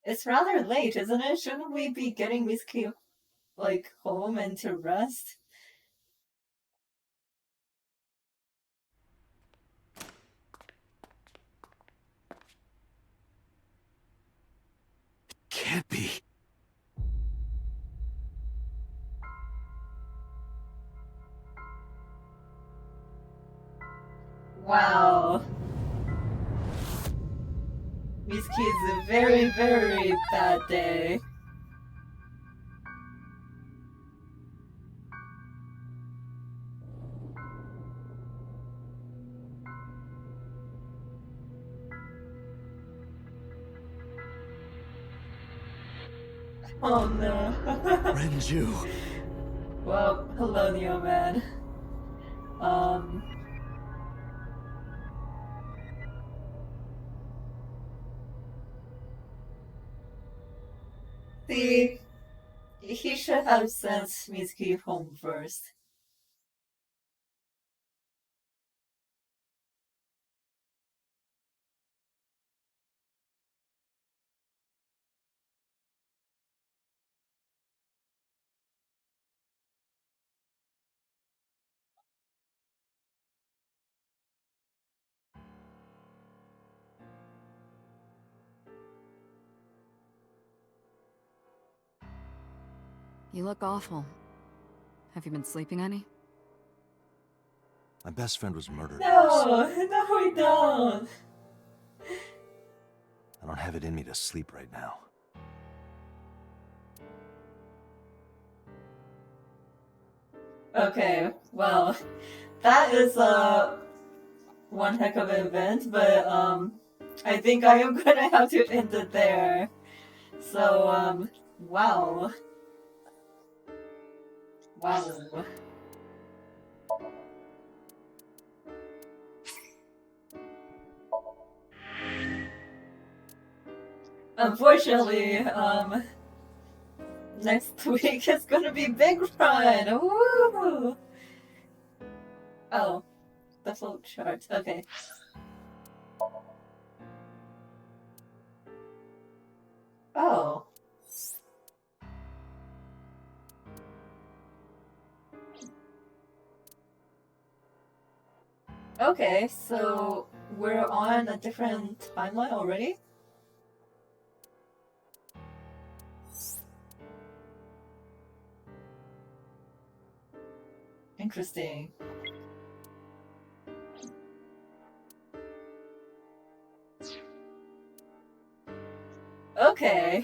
It's rather late, isn't it? Shouldn't we be getting Mizuki, like, home and to rest? can't be. Wow. Mitsuki is a very, very bad day. Oh no. Renju. Well, hello, Neo Man. See, he should have sent Mitsuki home first. You look awful. Have you been sleeping any? My best friend was murdered. No, no, we don't. I don't have it in me to sleep right now. Okay, well, that is one heck of an event, but I think I am gonna have to end it there. So wow. Wow. Unfortunately, next week is gonna be Big Run! Woo! Oh, the float chart. Okay. Oh. Okay, so we're on a different timeline already? Interesting. Okay.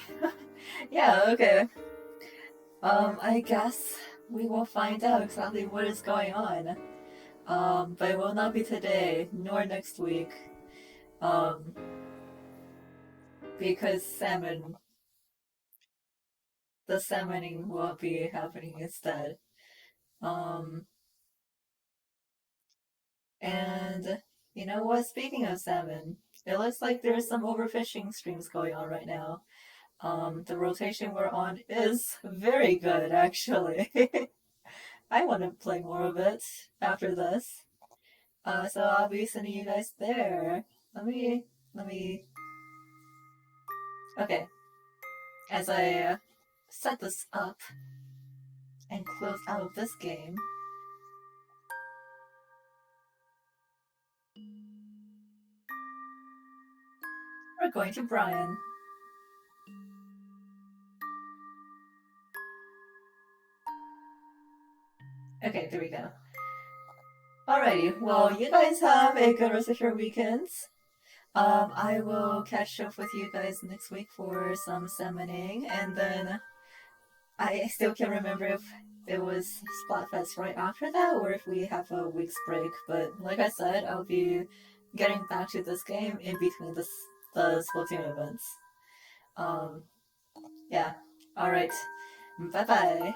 Yeah, okay. I guess we will find out exactly what is going on. But it will not be today, nor next week. Because the summoning will be happening instead. And you know what? Speaking of salmon, it looks like there's some overfishing streams going on right now. The rotation we're on is very good, actually. I want to play more of it after this. So I'll be sending you guys there. Let me. Okay. As I set this up and close out of this game, we're going to Brian. Okay, there we go. Alrighty, well, you guys have a good rest of your weekends. I will catch up with you guys next week for some summoning, and then I still can't remember if it was Splatfest right after that or if we have a week's break. But like I said, I'll be getting back to this game in between the Splatoon events. Yeah. Alright. Bye bye.